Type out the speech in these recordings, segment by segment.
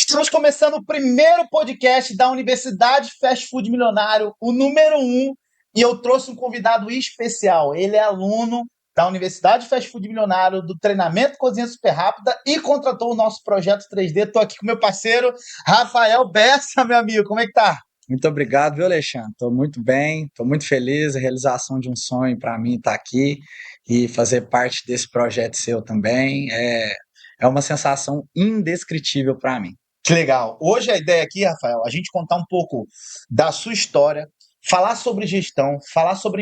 Estamos começando o primeiro podcast da Universidade Fast Food Milionário, o número 1, e eu trouxe um convidado especial. Ele é aluno da Universidade Fast Food Milionário, do treinamento Cozinha Super Rápida e contratou o nosso projeto 3D. Estou aqui com meu parceiro, Rafael Bessa, meu amigo. Como é que tá? Muito obrigado, viu, Alexandre? Estou muito bem, estou muito feliz. A realização de um sonho para mim estar aqui e fazer parte desse projeto seu também é uma sensação indescritível para mim. Que legal. Hoje a ideia aqui, Rafael, a gente contar um pouco da sua história, falar sobre gestão, falar sobre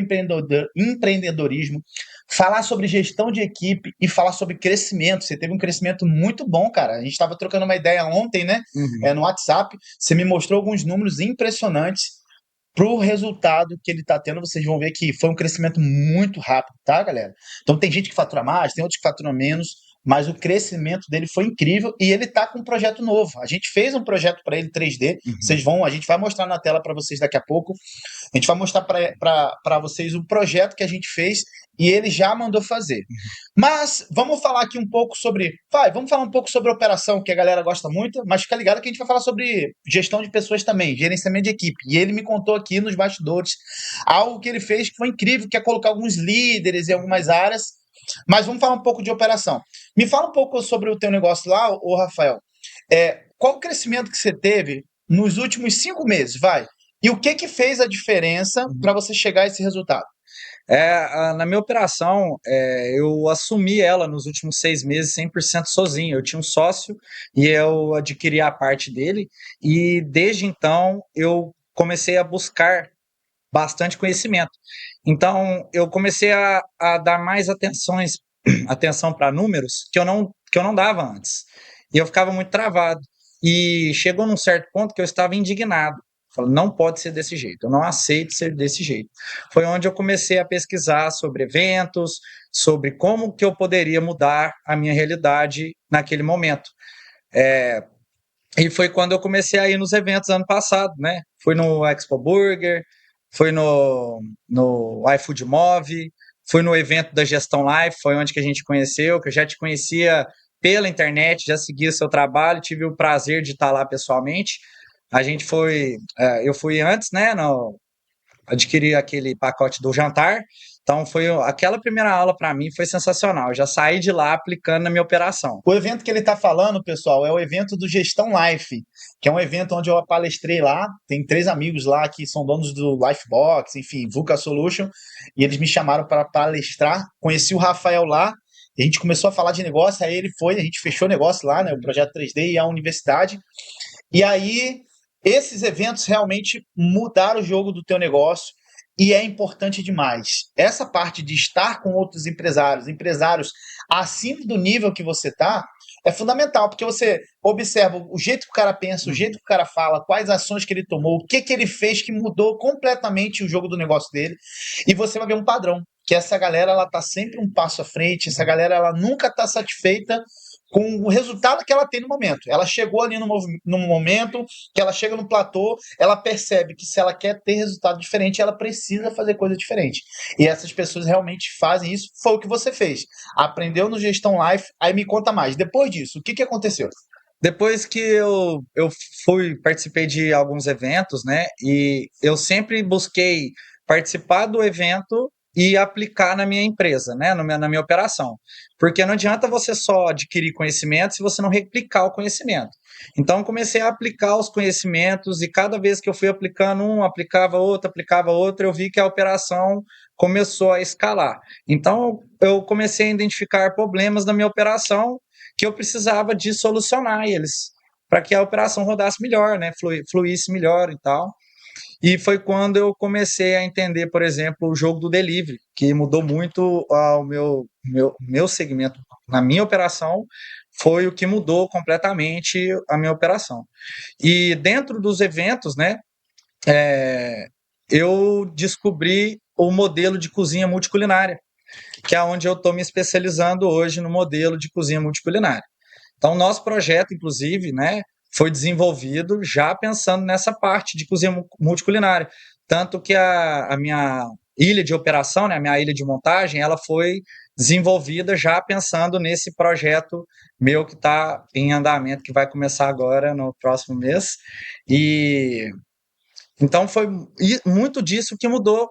empreendedorismo, falar sobre gestão de equipe e falar sobre crescimento. Você teve um crescimento muito bom, cara. A gente estava trocando uma ideia ontem, né? Uhum. No WhatsApp. Você me mostrou alguns números impressionantes para o resultado que ele está tendo. Vocês vão ver que foi um crescimento muito rápido, tá, galera? Então tem gente que fatura mais, tem outros que faturam menos, mas o crescimento dele foi incrível e ele está com um projeto novo. A gente fez um projeto para ele 3D. Uhum. A gente vai mostrar na tela para vocês daqui a pouco. A gente vai mostrar para vocês o projeto que a gente fez e ele já mandou fazer. Mas vamos falar aqui um pouco sobre. Vamos falar um pouco sobre operação, que a galera gosta muito, mas fica ligado que a gente vai falar sobre gestão de pessoas também, gerenciamento de equipe. E ele me contou aqui nos bastidores algo que ele fez que foi incrível, que é colocar alguns líderes em algumas áreas. Mas vamos falar um pouco de operação. Me fala um pouco sobre o teu negócio lá, ô Rafael. Qual o crescimento que você teve nos últimos 5 meses, vai? E o que que fez a diferença para você chegar a esse resultado? Na minha operação, eu assumi ela nos últimos 6 meses 100% sozinho. Eu tinha um sócio e eu adquiri a parte dele, e desde então eu comecei a buscar bastante conhecimento. Então, eu comecei a dar mais atenção para números que eu não dava antes. E eu ficava muito travado. E chegou num certo ponto que eu estava indignado. Falei, não pode ser desse jeito, eu não aceito ser desse jeito. Foi onde eu comecei a pesquisar sobre eventos, sobre como que eu poderia mudar a minha realidade naquele momento. É, e foi quando eu comecei a ir nos eventos ano passado, né? Fui no Expo Burger, fui no iFood Move, fui no evento da Gestão Life, foi onde que a gente conheceu, que eu já te conhecia pela internet, já seguia seu trabalho, tive o prazer de estar lá pessoalmente. A gente foi, eu fui antes, né? Adquiri aquele pacote do jantar. Então foi aquela primeira aula para mim foi sensacional. Eu já saí de lá aplicando na minha operação. O evento que ele está falando, pessoal, é o evento do Gestão Life, que é um evento onde eu palestrei lá. Tem 3 amigos lá que são donos do Lifebox, enfim, VUCA Solution, e eles me chamaram para palestrar. Conheci o Rafael lá, e a gente começou a falar de negócio, aí ele foi, a gente fechou o negócio lá, né, o projeto 3D e a universidade. E aí, esses eventos realmente mudaram o jogo do teu negócio e é importante demais. Essa parte de estar com outros empresários, empresários acima do nível que você está, é fundamental, porque você observa o jeito que o cara pensa, o jeito que o cara fala, quais ações que ele tomou, o que que ele fez que mudou completamente o jogo do negócio dele, e você vai ver um padrão, que essa galera ela tá sempre um passo à frente, essa galera ela nunca está satisfeita com o resultado que ela tem no momento. Ela chegou ali no momento que ela chega no platô, ela percebe que se ela quer ter resultado diferente, ela precisa fazer coisa diferente. E essas pessoas realmente fazem isso. Foi o que você fez. Aprendeu no Gestão Life, aí me conta mais. Depois disso, o que que aconteceu? Depois que eu participei de alguns eventos, né? E eu sempre busquei participar do evento e aplicar na minha empresa, né? Na minha operação. Porque não adianta você só adquirir conhecimento se você não replicar o conhecimento. Então, eu comecei a aplicar os conhecimentos e cada vez que eu fui aplicando um, aplicava outro, eu vi que a operação começou a escalar. Então, eu comecei a identificar problemas na minha operação que eu precisava de solucionar eles para que a operação rodasse melhor, né, fluísse melhor e tal. E foi quando eu comecei a entender, por exemplo, o jogo do delivery, que mudou muito o meu segmento na minha operação, foi o que mudou completamente a minha operação. E dentro dos eventos, né, eu descobri o modelo de cozinha multiculinária, que é onde eu estou me especializando hoje no modelo de cozinha multiculinária. Então, nosso projeto, inclusive, né, foi desenvolvido já pensando nessa parte de cozinha multiculinária. Tanto que a minha ilha de operação, né, a minha ilha de montagem, ela foi desenvolvida já pensando nesse projeto meu que está em andamento, que vai começar agora no próximo mês. E então foi muito disso que mudou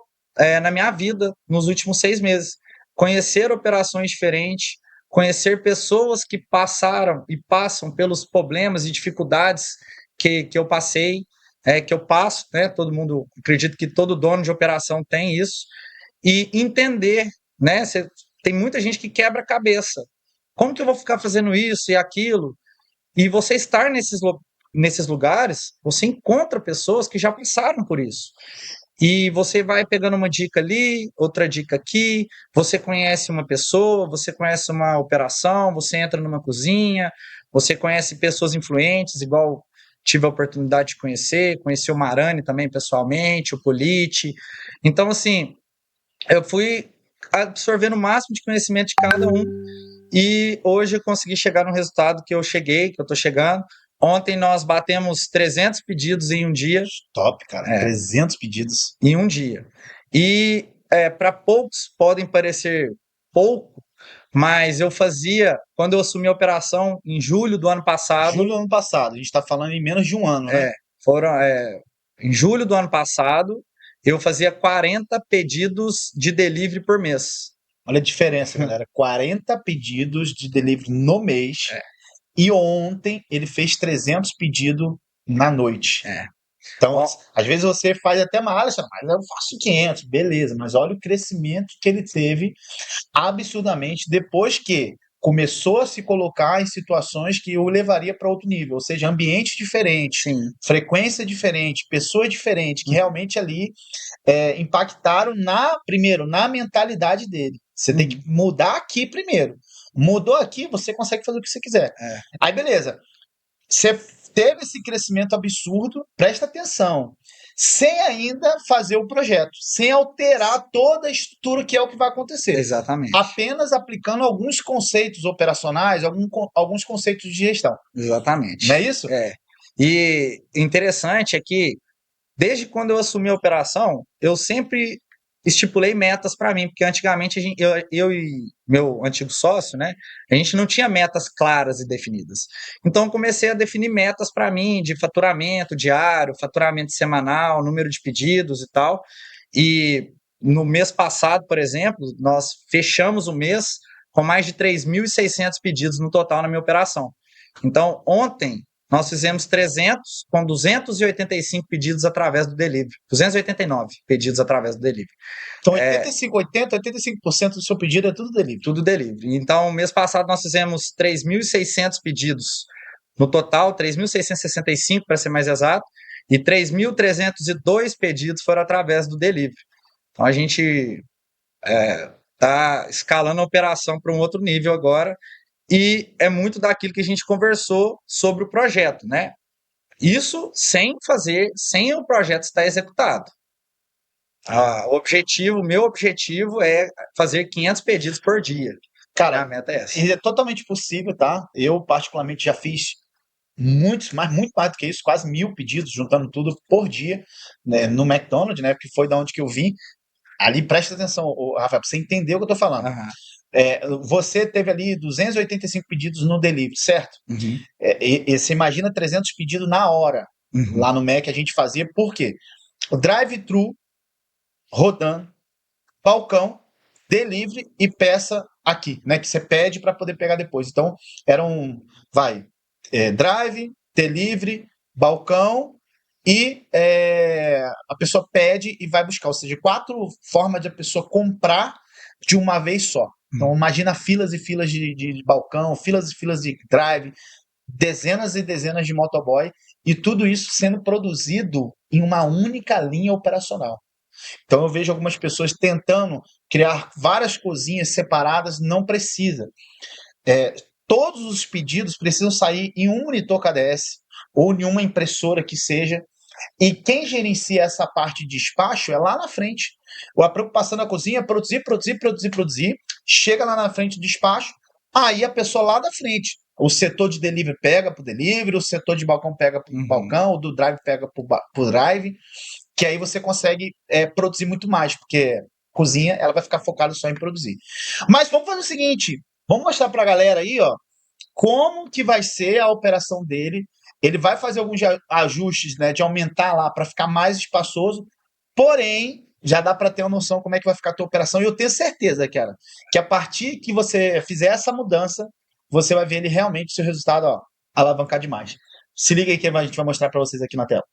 na minha vida nos últimos 6 meses. Conhecer operações diferentes, conhecer pessoas que passaram e passam pelos problemas e dificuldades que eu passei, que eu passo, né? Todo mundo, acredito que todo dono de operação tem isso, e entender, né? Tem muita gente que quebra a cabeça. Como que eu vou ficar fazendo isso e aquilo? E você estar nesses lugares, você encontra pessoas que já passaram por isso. E você vai pegando uma dica ali, outra dica aqui, você conhece uma pessoa, você conhece uma operação, você entra numa cozinha, você conhece pessoas influentes, igual tive a oportunidade de conheci o Marani também pessoalmente, o Politi. Então, assim, eu fui absorvendo o máximo de conhecimento de cada um e hoje eu consegui chegar no resultado que eu cheguei, que eu estou chegando. Ontem nós batemos 300 pedidos em um dia. Top, cara. 300 pedidos. Em um dia. E para poucos podem parecer pouco, mas eu fazia, quando eu assumi a operação em julho do ano passado. Julho do ano passado, a gente está falando em menos de um ano, né? Em julho do ano passado, eu fazia 40 pedidos de delivery por mês. Olha a diferença, galera. 40 pedidos de delivery no mês. E ontem ele fez 300 pedidos na noite. Então, às vezes você faz até mais, mas eu faço 500, beleza. Mas olha o crescimento que ele teve absurdamente depois que começou a se colocar em situações que o levaria para outro nível, ou seja, ambientes diferentes, frequência diferente, pessoas diferentes, que realmente ali impactaram primeiro na mentalidade dele. Você tem que mudar aqui primeiro. Mudou aqui, você consegue fazer o que você quiser. Aí, beleza. Você teve esse crescimento absurdo, presta atenção, sem ainda fazer o projeto, sem alterar toda a estrutura que é o que vai acontecer. Exatamente. Apenas aplicando alguns conceitos operacionais, alguns conceitos de gestão. Exatamente. Não é isso? E interessante é que, desde quando eu assumi a operação, eu sempre estipulei metas para mim, porque antigamente eu e meu antigo sócio, né, a gente não tinha metas claras e definidas. Então comecei a definir metas para mim de faturamento diário, faturamento semanal, número de pedidos e tal. E no mês passado, por exemplo, nós fechamos o mês com mais de 3.600 pedidos no total na minha operação. Então, ontem nós fizemos 300 com 285 pedidos através do delivery. 289 pedidos através do delivery. Então, 85% do seu pedido é tudo delivery. Tudo delivery. Então, mês passado nós fizemos 3.600 pedidos no total, 3.665 para ser mais exato, e 3.302 pedidos foram através do delivery. Então, a gente está escalando a operação para um outro nível agora, e é muito daquilo que a gente conversou sobre o projeto, né? Isso sem o projeto estar executado. Meu objetivo é fazer 500 pedidos por dia. Cara, a meta é essa. É totalmente possível, tá? Eu, particularmente, já fiz muito mais do que isso, quase 1.000 pedidos, juntando tudo por dia, né, no McDonald's, né? Que foi da onde que eu vim. Ali, presta atenção, Rafael, pra você entender o que eu tô falando. Você teve ali 285 pedidos no delivery, certo? E você imagina 300 pedidos na hora. Lá no Mac a gente fazia, por quê? O drive-thru rodando, balcão, delivery e peça aqui, né? Que você pede para poder pegar depois. Então, drive, delivery, balcão e a pessoa pede e vai buscar. Ou seja, 4 formas de a pessoa comprar de uma vez só. Então, imagina filas e filas de balcão, filas e filas de drive, dezenas e dezenas de motoboy, e tudo isso sendo produzido em uma única linha operacional. Então eu vejo algumas pessoas tentando criar várias cozinhas separadas, não precisa. Todos os pedidos precisam sair em um monitor KDS ou em uma impressora que seja, e quem gerencia essa parte de despacho é lá na frente. A preocupação da cozinha é produzir, chega lá na frente do despacho, aí a pessoa lá da frente, o setor de delivery pega para o delivery, o setor de balcão pega para o balcão, o do drive pega para o drive, que aí você consegue produzir muito mais, porque cozinha, ela vai ficar focada só em produzir. Mas vamos fazer o seguinte, vamos mostrar para a galera aí, ó, como que vai ser a operação dele. Ele vai fazer alguns ajustes, né, de aumentar lá para ficar mais espaçoso, porém, já dá para ter uma noção como é que vai ficar a tua operação. E eu tenho certeza, cara, que a partir que você fizer essa mudança, você vai ver ele realmente, seu resultado, ó, alavancar demais. Se liga aí que a gente vai mostrar para vocês aqui na tela.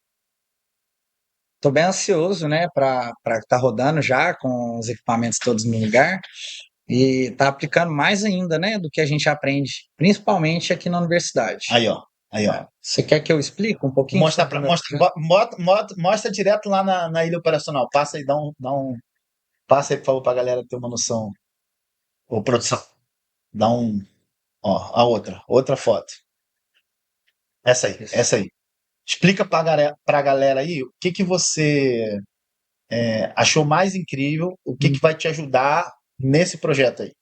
Tô bem ansioso, né, para estar rodando já com os equipamentos todos no lugar e tá aplicando mais ainda, né, do que a gente aprende, principalmente aqui na universidade. Aí, ó. Aí, ó. Você quer que eu explique um pouquinho? Mostra, mostra direto lá na ilha operacional. Passa aí, passa aí, por favor, para a galera ter uma noção. Ô, produção, dá um. Ó, a outra foto. Essa aí, essa aí. Explica pra galera aí o que que você achou mais incrível, o que que vai te ajudar nesse projeto aí.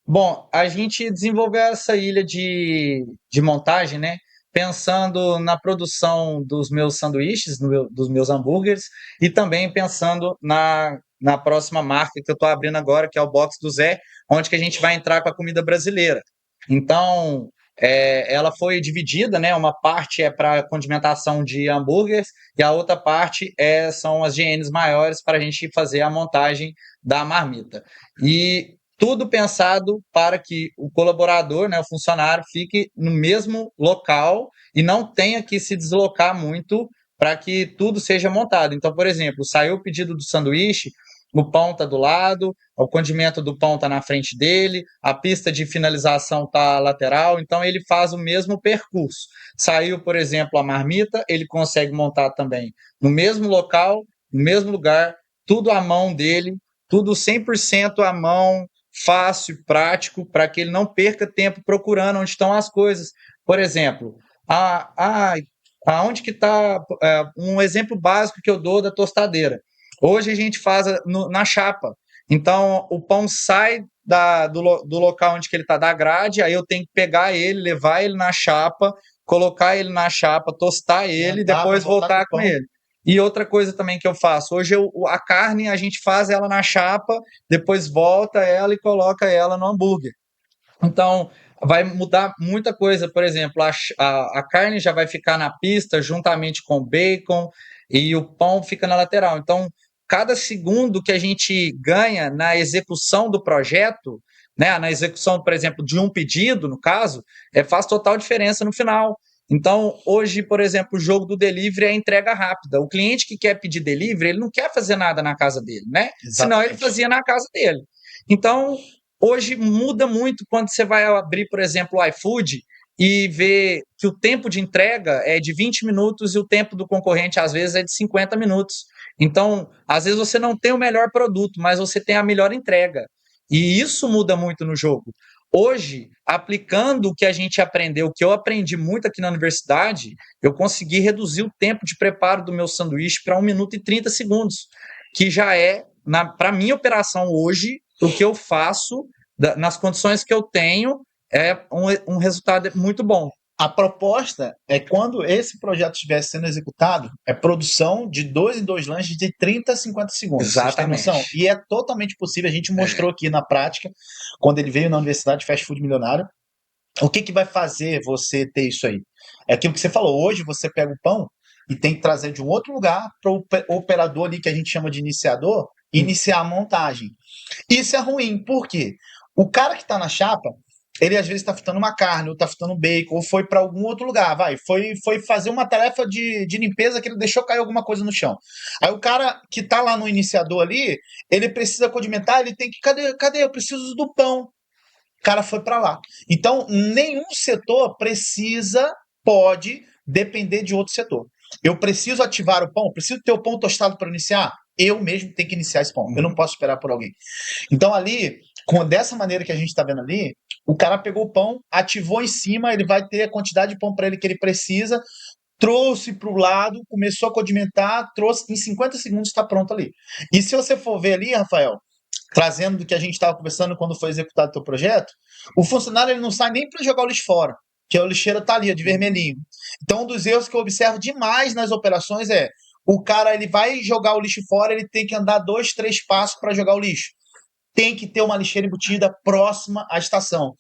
Bom, a gente desenvolveu essa ilha de montagem, né? Pensando na produção dos meus sanduíches, dos meus hambúrgueres, e também pensando na próxima marca que eu estou abrindo agora, que é o Box do Zé, onde que a gente vai entrar com a comida brasileira. Então, ela foi dividida, né? Uma parte é para condimentação de hambúrgueres e a outra parte são as GNs maiores para a gente fazer a montagem da marmita. E tudo pensado para que o colaborador, né, o funcionário, fique no mesmo local e não tenha que se deslocar muito para que tudo seja montado. Então, por exemplo, saiu o pedido do sanduíche, o pão está do lado, o condimento do pão está na frente dele, a pista de finalização está lateral, então ele faz o mesmo percurso. Saiu, por exemplo, a marmita, ele consegue montar também no mesmo local, no mesmo lugar, tudo à mão dele, tudo 100% à mão, fácil, prático, para que ele não perca tempo procurando onde estão as coisas. Por exemplo, aonde que está um exemplo básico que eu dou da tostadeira. Hoje a gente faz na chapa. Então, o pão sai do local onde que ele está, da grade, aí eu tenho que pegar ele, levar ele na chapa, colocar ele na chapa, tostar ele e depois voltar com ele. E outra coisa também que eu faço, hoje a carne a gente faz ela na chapa, depois volta ela e coloca ela no hambúrguer. Então, vai mudar muita coisa. Por exemplo, a carne já vai ficar na pista juntamente com o bacon e o pão fica na lateral. Então, cada segundo que a gente ganha na execução do projeto, né, na execução, por exemplo, de um pedido, no caso, faz total diferença no final. Então, hoje, por exemplo, o jogo do delivery é a entrega rápida. O cliente que quer pedir delivery, ele não quer fazer nada na casa dele, né? Exatamente. Senão ele fazia na casa dele. Então, hoje muda muito quando você vai abrir, por exemplo, o iFood e ver que o tempo de entrega é de 20 minutos e o tempo do concorrente, às vezes, é de 50 minutos. Então, às vezes você não tem o melhor produto, mas você tem a melhor entrega. E isso muda muito no jogo. Hoje, aplicando o que a gente aprendeu, o que eu aprendi muito aqui na universidade, eu consegui reduzir o tempo de preparo do meu sanduíche para 1 minuto e 30 segundos, que já é, para a minha operação hoje, o que eu faço, nas condições que eu tenho, é um resultado muito bom. A proposta é, quando esse projeto estiver sendo executado, é produção de 2 em 2 lanches de 30 a 50 segundos. Exatamente. Vocês têm noção? E é totalmente possível. A gente mostrou aqui na prática, quando ele veio na Universidade Fast Food Milionário. O que vai fazer você ter isso aí? É aquilo que você falou. Hoje você pega o pão e tem que trazer de um outro lugar para o operador ali, que a gente chama de iniciador, iniciar a montagem. Isso é ruim. Por quê? O cara que está na chapa, ele às vezes está fritando uma carne, ou está fritando bacon, ou foi para algum outro lugar, foi fazer uma tarefa de limpeza que ele deixou cair alguma coisa no chão. Aí o cara que está lá no iniciador ali, ele precisa condimentar, ele tem que, cadê? Eu preciso do pão. O cara foi para lá. Então, nenhum setor pode depender de outro setor. Eu preciso ativar o pão, preciso ter o pão tostado para iniciar, eu mesmo tenho que iniciar esse pão. Eu não posso esperar por alguém. Então, ali, dessa maneira que a gente está vendo ali, o cara pegou o pão, ativou em cima, ele vai ter a quantidade de pão para ele que ele precisa, trouxe para o lado, começou a condimentar, trouxe, em 50 segundos está pronto ali. E se você for ver ali, Rafael, trazendo do que a gente estava conversando quando foi executado o teu projeto, o funcionário ele não sai nem para jogar o lixo fora, que a lixeira está ali, de vermelhinho. Então, um dos erros que eu observo demais nas operações é o cara ele vai jogar o lixo fora, ele tem que andar 2, 3 passos para jogar o lixo. Tem que ter uma lixeira embutida próxima à estação.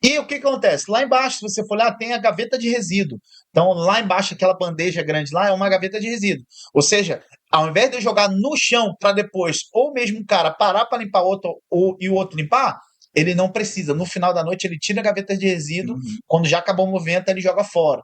E o que acontece? Lá embaixo, se você for lá, tem a gaveta de resíduo. Então, lá embaixo, aquela bandeja grande lá é uma gaveta de resíduo. Ou seja, ao invés de eu jogar no chão para depois, ou mesmo o cara parar para limpar outro e o outro limpar, ele não precisa. No final da noite, ele tira a gaveta de resíduo. Uhum. Quando já acabou o movimento, ele joga fora.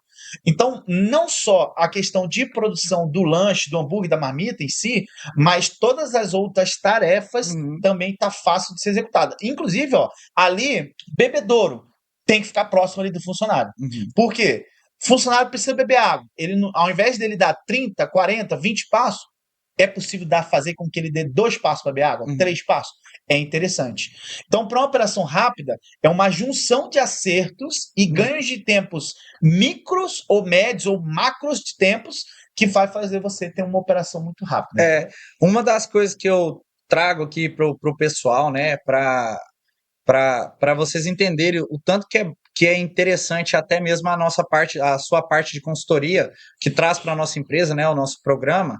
Então, não só a questão de produção do lanche, do hambúrguer, da marmita em si, mas todas as outras tarefas Uhum. também tá fácil de ser executada. Inclusive, ó, ali, bebedouro tem que ficar próximo ali do funcionário. Uhum. Por quê? O funcionário precisa beber água. Ele, ao invés dele dar 30, 40, 20 passos, é possível fazer com que ele dê 2 passos para beber água, Uhum. 3 passos. É interessante. Então, para uma operação rápida, é uma junção de acertos e ganhos de tempos micros ou médios ou macros de tempos que vai fazer você ter uma operação muito rápida. Uma das coisas que eu trago aqui pro pessoal, né, para vocês entenderem o tanto que é interessante até mesmo a sua parte de consultoria que traz para a nossa empresa, né, o nosso programa,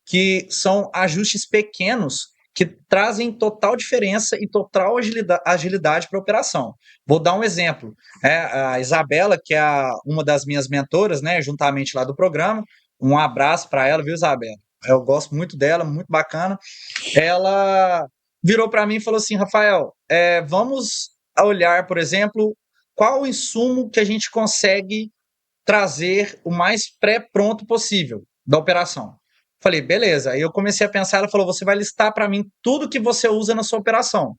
que são ajustes pequenos que trazem total diferença e total agilidade para a operação. Vou dar um exemplo. A Isabela, que é uma das minhas mentoras, né, juntamente lá do programa, um abraço para ela, viu, Isabela? Eu gosto muito dela, muito bacana. Ela virou para mim e falou assim: Rafael, vamos olhar, por exemplo, qual o insumo que a gente consegue trazer o mais pré-pronto possível da operação. Falei, beleza. Aí eu comecei a pensar, ela falou: você vai listar para mim tudo que você usa na sua operação.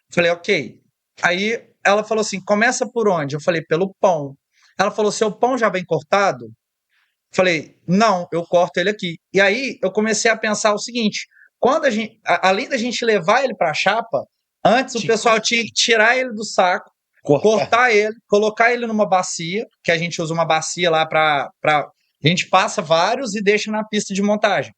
Falei, ok. Aí ela falou assim: começa por onde? Eu falei, pelo pão. Ela falou: seu pão já vem cortado? Falei, não, eu corto ele aqui. E aí eu comecei a pensar o seguinte: quando a gente, além da gente levar ele para a chapa, antes o pessoal tinha que tirar ele do saco, cortar ele, colocar ele numa bacia, que a gente usa uma bacia lá para. A gente passa vários e deixa na pista de montagem.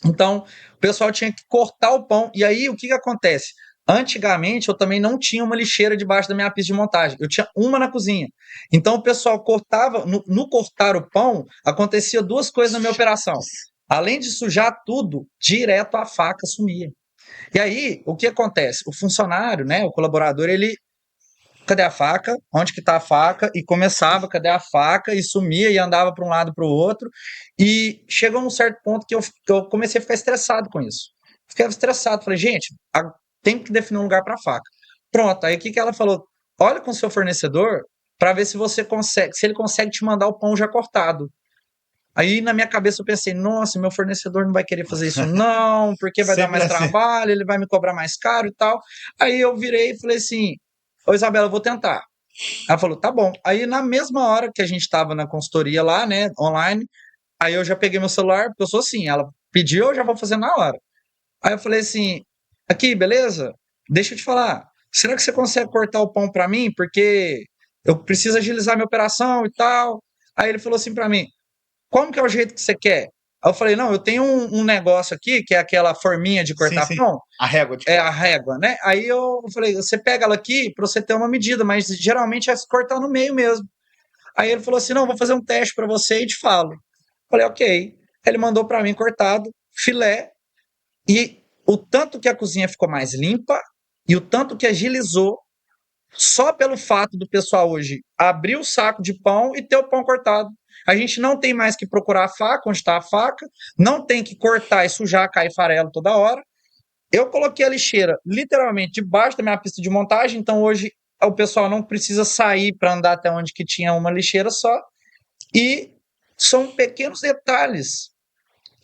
Então, o pessoal tinha que cortar o pão. E aí, o que acontece? Antigamente, eu também não tinha uma lixeira debaixo da minha pista de montagem. Eu tinha uma na cozinha. Então, o pessoal cortava, no cortar o pão, acontecia duas coisas na minha operação. Além de sujar tudo, direto a faca sumia. E aí, o que acontece? O funcionário, né, o colaborador, ele cadê a faca? Onde que tá a faca? E começava, cadê a faca? E sumia e andava para um lado para o outro. E chegou num certo ponto que eu comecei a ficar estressado com isso. Ficava estressado. Falei, gente, tem que definir um lugar para a faca. Pronto, aí o que ela falou? Olha com o seu fornecedor para ver se você consegue, se ele consegue te mandar o pão já cortado. Aí na minha cabeça eu pensei, nossa, meu fornecedor não vai querer fazer isso não, porque vai dar Sempre mais assim. trabalho, ele vai me cobrar mais caro e tal. Aí eu virei e falei assim, ô Isabela, eu vou tentar. Ela falou, tá bom. Aí na mesma hora que a gente tava na consultoria lá, né, online, aí eu já peguei meu celular, porque eu sou assim, ela pediu, eu já vou fazer na hora. Aí eu falei assim, aqui, beleza? Deixa eu te falar, será que você consegue cortar o pão pra mim? Porque eu preciso agilizar minha operação e tal. Aí ele falou assim pra mim, como que é o jeito que você quer? Aí eu falei, não, eu tenho um negócio aqui, que é aquela forminha de Sim, cortar sim. pão, A régua de é a régua, né? Aí eu falei, você pega ela aqui para você ter uma medida, mas geralmente é se cortar no meio mesmo. Aí ele falou assim, não, vou fazer um teste para você e te falo. Falei, ok. Ele mandou para mim cortado, filé, e o tanto que a cozinha ficou mais limpa e o tanto que agilizou só pelo fato do pessoal hoje abrir o saco de pão e ter o pão cortado. A gente não tem mais que procurar a faca, onde está a faca, não tem que cortar e sujar, cair farelo toda hora. Eu coloquei a lixeira literalmente debaixo da minha pista de montagem, então hoje o pessoal não precisa sair para andar até onde que tinha uma lixeira só. E são pequenos detalhes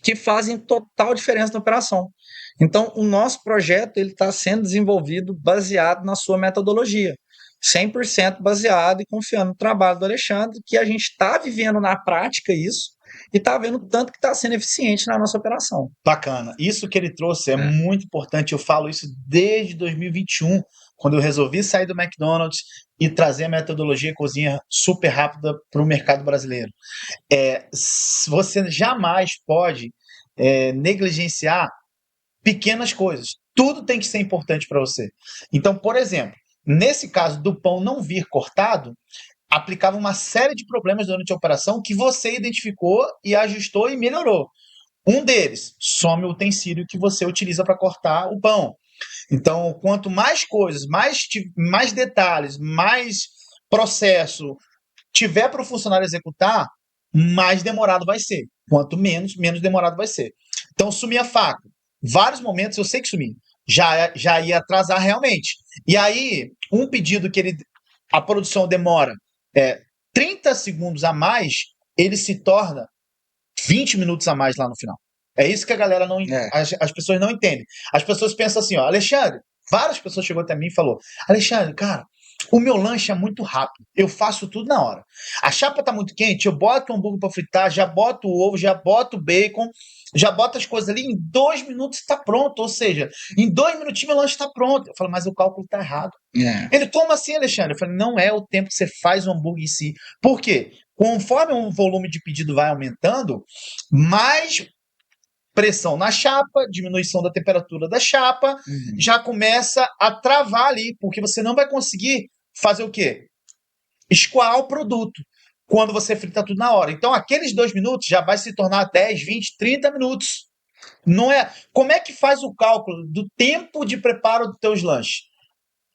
que fazem total diferença na operação. Então, o nosso projeto ele está sendo desenvolvido baseado na sua metodologia, 100% baseado e confiando no trabalho do Alexandre, que a gente está vivendo na prática isso e está vendo o tanto que está sendo eficiente na nossa operação. Bacana. Isso que ele trouxe é muito importante. Eu falo isso desde 2021, quando eu resolvi sair do McDonald's e trazer a metodologia cozinha super rápida para o mercado brasileiro. Você jamais pode negligenciar pequenas coisas. Tudo tem que ser importante para você. Então, por exemplo, nesse caso do pão não vir cortado, aplicava uma série de problemas durante a operação que você identificou e ajustou e melhorou. Um deles, some o utensílio que você utiliza para cortar o pão. Então, quanto mais coisas, mais detalhes, mais processo tiver para o funcionário executar, mais demorado vai ser. Quanto menos, menos demorado vai ser. Então, sumir a faca. Vários momentos eu sei que sumi. Já ia atrasar realmente. E aí, um pedido que a produção demora é, 30 segundos a mais, ele se torna 20 minutos a mais lá no final. É isso que a galera não. É, As pessoas não entendem. As pessoas pensam assim, ó, Alexandre, várias pessoas chegou até mim e falou: Alexandre, cara, o meu lanche é muito rápido. Eu faço tudo na hora. A chapa tá muito quente, eu boto o hambúrguer para fritar, já boto o ovo, já boto o bacon, já boto as coisas ali, em 2 minutos está pronto. Ou seja, em 2 minutinhos meu lanche está pronto. Eu falo, mas o cálculo tá errado. é, Ele, como assim, Alexandre? Eu falei, não é o tempo que você faz o hambúrguer em si. Por quê? Conforme o volume de pedido vai aumentando, mais pressão na chapa, diminuição da temperatura da chapa, uhum, já começa a travar ali, porque você não vai conseguir fazer o quê? Escoar o produto quando você frita tudo na hora. Então, aqueles 2 minutos já vai se tornar 10, 20, 30 minutos. Não é? Como é que faz o cálculo do tempo de preparo dos teus lanches?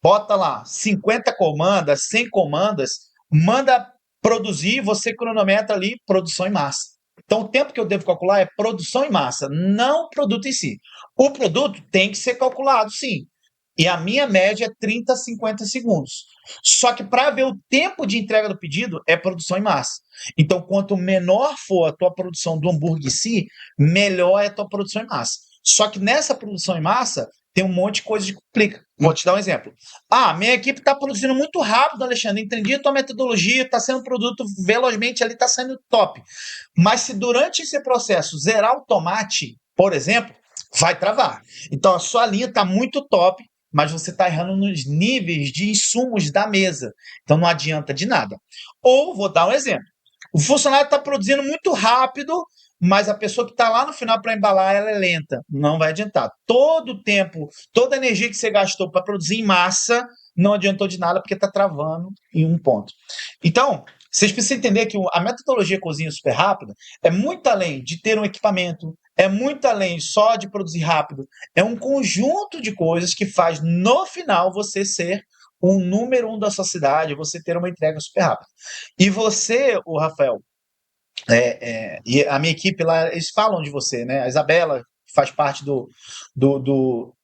Bota lá 50 comandas, 100 comandas, manda produzir, você cronometra ali produção em massa. Então, o tempo que eu devo calcular é produção em massa, não o produto em si. O produto tem que ser calculado, sim. E a minha média é 30 a 50 segundos. Só que para ver o tempo de entrega do pedido é produção em massa. Então, quanto menor for a tua produção do hambúrguer em si, melhor é a tua produção em massa. Só que nessa produção em massa, tem um monte de coisa que complica. Vou te dar um exemplo. Ah, minha equipe está produzindo muito rápido, Alexandre. Entendi a tua metodologia, está sendo produto velozmente ali, está sendo top. Mas se durante esse processo zerar o tomate, por exemplo, vai travar. Então a sua linha está muito top, mas você está errando nos níveis de insumos da mesa. Então não adianta de nada. Ou, vou dar um exemplo. O funcionário está produzindo muito rápido, mas a pessoa que está lá no final para embalar, ela é lenta. Não vai adiantar. Todo o tempo, toda a energia que você gastou para produzir em massa, não adiantou de nada porque está travando em um ponto. Então, vocês precisam entender que a metodologia cozinha super rápida é muito além de ter um equipamento, é muito além só de produzir rápido. É um conjunto de coisas que faz, no final, você ser o número um da sua cidade, você ter uma entrega super rápida. E você, o Rafael, e a minha equipe lá, eles falam de você, né? A Isabela, que faz parte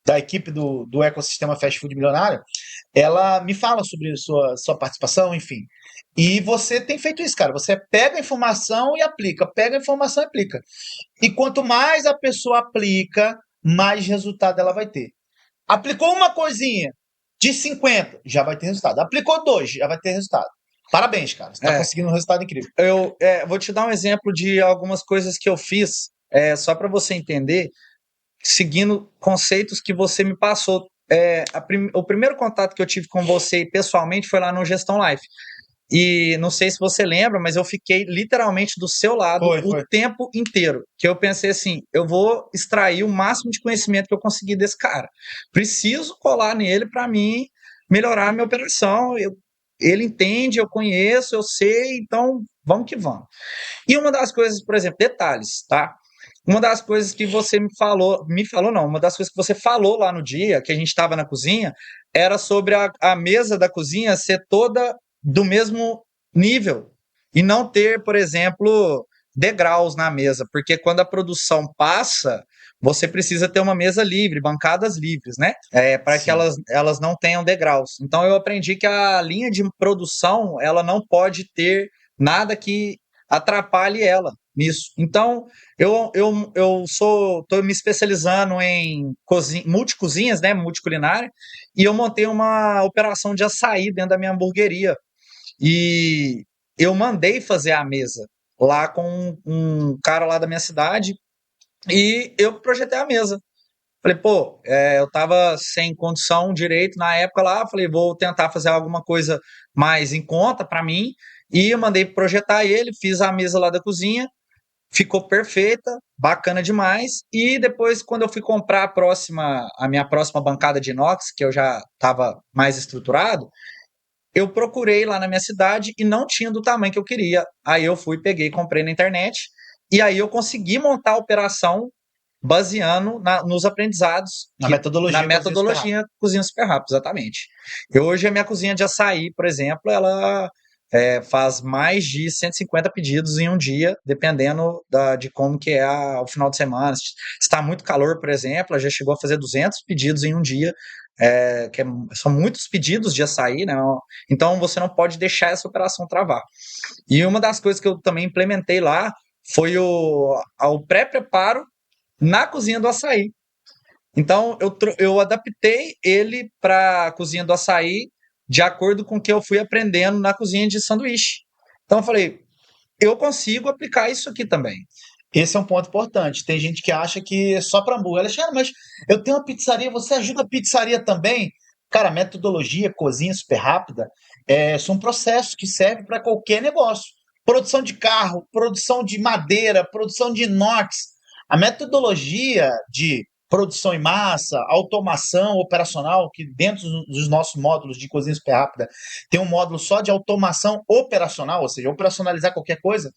da equipe do ecossistema Fast Food Milionário, ela me fala sobre sua participação, enfim. E você tem feito isso, cara. Você pega a informação e aplica, pega a informação e aplica. E quanto mais a pessoa aplica, mais resultado ela vai ter. Aplicou uma coisinha de 50, já vai ter resultado. Aplicou dois, já vai ter resultado. Parabéns, cara. Você está é. conseguindo um resultado incrível. Eu vou te dar um exemplo de algumas coisas que eu fiz, só para você entender, seguindo conceitos que você me passou. O primeiro contato que eu tive com você pessoalmente foi lá no Gestão Life. E não sei se você lembra, mas eu fiquei literalmente do seu lado Foi, o foi. tempo inteiro. Que eu pensei assim, eu vou extrair o máximo de conhecimento que eu conseguir desse cara. Preciso colar nele para mim melhorar a minha operação. Ele entende, eu conheço, eu sei, então vamos que vamos. E uma das coisas, por exemplo, detalhes, tá? Uma das coisas que você me falou não, uma das coisas que você falou lá no dia que a gente estava na cozinha era sobre a mesa da cozinha ser toda do mesmo nível e não ter, por exemplo, degraus na mesa, porque quando a produção passa, você precisa ter uma mesa livre, bancadas livres, né? Para que Sim. elas não tenham degraus. Então eu aprendi que a linha de produção ela não pode ter nada que atrapalhe ela nisso. Então, eu estou me especializando em multicozinhas, né, multiculinária, e eu montei uma operação de açaí dentro da minha hamburgueria. E eu mandei fazer a mesa lá com um cara lá da minha cidade e eu projetei a mesa. Falei, pô, eu tava sem condição direito na época lá, falei, vou tentar fazer alguma coisa mais em conta para mim. E eu mandei projetar ele, fiz a mesa lá da cozinha, ficou perfeita, bacana demais. E depois, quando eu fui comprar a minha próxima bancada de inox, que eu já estava mais estruturado, eu procurei lá na minha cidade e não tinha do tamanho que eu queria. Aí eu fui, peguei, comprei na internet e aí eu consegui montar a operação baseando nos aprendizados Na na metodologia Cozinha Super Rápido. metodologia Cozinha Super Rápido, exatamente. Hoje a minha cozinha de açaí, por exemplo, ela faz mais de 150 pedidos em um dia, dependendo de como que é o final de semana. Se está muito calor, por exemplo, ela já chegou a fazer 200 pedidos em um dia, são muitos pedidos de açaí, né? Então você não pode deixar essa operação travar. E uma das coisas que eu também implementei lá foi o pré-preparo na cozinha do açaí. Então, eu adaptei ele para a cozinha do açaí de acordo com o que eu fui aprendendo na cozinha de sanduíche. Então, eu falei, eu consigo aplicar isso aqui também. Esse é um ponto importante. Tem gente que acha que é só para hambúrguer. Alexandre, mas eu tenho uma pizzaria, você ajuda a pizzaria também? Cara, metodologia, cozinha super rápida, são processos que servem para qualquer negócio. Produção de carro, produção de madeira, produção de inox. A metodologia de produção em massa, automação operacional, que dentro dos nossos módulos de cozinha super rápida tem um módulo só de automação operacional, ou seja, operacionalizar qualquer coisa.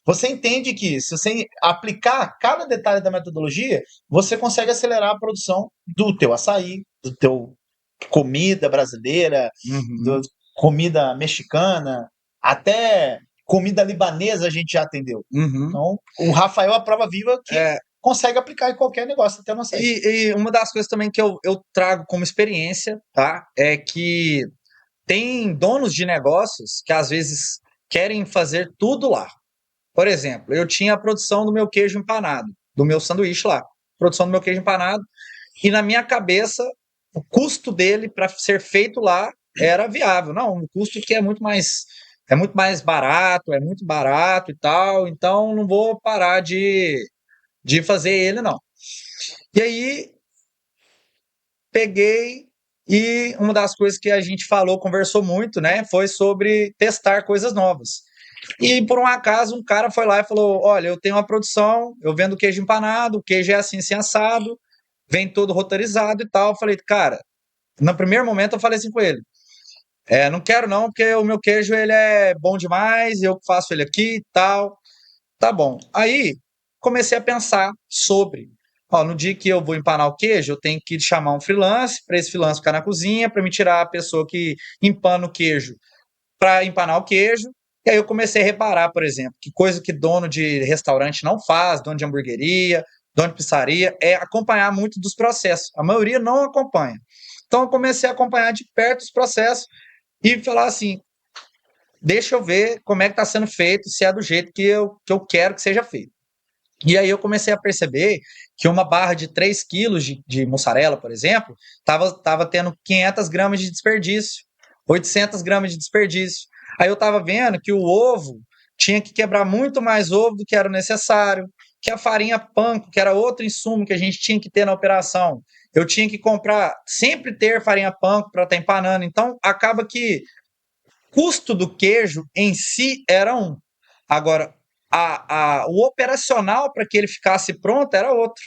Você entende que se você aplicar cada detalhe da metodologia, você consegue acelerar a produção do teu açaí, do teu comida brasileira, Uhum, do comida mexicana, até comida libanesa a gente já atendeu. uhum. Então, o Rafael é a prova viva que É, consegue aplicar em qualquer negócio, até no açaí. e uma das coisas também que eu trago como experiência, tá? É que tem donos de negócios que às vezes querem fazer tudo lá. Por exemplo, eu tinha a produção do meu queijo empanado, do meu sanduíche lá. Produção do meu queijo empanado. E na minha cabeça, o custo dele para ser feito lá era viável. Não, um custo que é muito mais barato, é muito barato e tal, então não vou parar de fazer ele, não. E aí peguei e uma das coisas que a gente falou, conversou muito, né, foi sobre testar coisas novas. E por um acaso, um cara foi lá e falou: Olha, eu tenho uma produção, eu vendo queijo empanado, o queijo é assim, assim, assado, vem todo roteirizado e tal. Eu falei, cara, no primeiro momento eu falei assim com ele: Não quero não, porque o meu queijo ele é bom demais, eu faço ele aqui e tal. Tá bom. Aí comecei a pensar sobre. Ó, no dia que eu vou empanar o queijo, eu tenho que chamar um freelance, para esse freelance ficar na cozinha, para me tirar a pessoa que empana o queijo para empanar o queijo. E aí eu comecei a reparar, por exemplo, que coisa que dono de restaurante não faz, dono de hamburgueria, dono de pizzaria, é acompanhar muito dos processos. A maioria não acompanha. Então eu comecei a acompanhar de perto os processos e falar assim, deixa eu ver como é que está sendo feito, se é do jeito que eu quero que seja feito. E aí eu comecei a perceber que uma barra de 3 quilos de mussarela, por exemplo, tava tendo 500 gramas de desperdício, 800 gramas de desperdício. Aí eu estava vendo que o ovo tinha que quebrar muito mais ovo do que era necessário, que a farinha panko, que era outro insumo que a gente tinha que ter na operação, eu tinha que comprar, sempre ter farinha panko para estar empanando. Então acaba que custo do queijo em si era um. Agora, o operacional para que ele ficasse pronto era outro.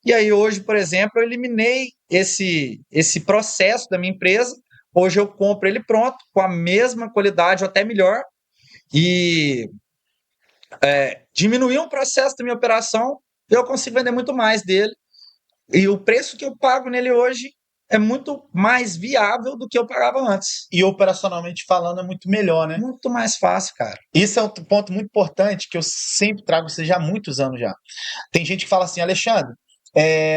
E aí, hoje, por exemplo, eu eliminei esse processo da minha empresa. Hoje eu compro ele pronto, com a mesma qualidade ou até melhor, e diminuir um processo da minha operação, eu consigo vender muito mais dele. E o preço que eu pago nele hoje é muito mais viável do que eu pagava antes. E operacionalmente falando é muito melhor, né? Muito mais fácil, cara. Isso é um ponto muito importante que eu sempre trago isso já há muitos anos já. Tem gente que fala assim, Alexandre,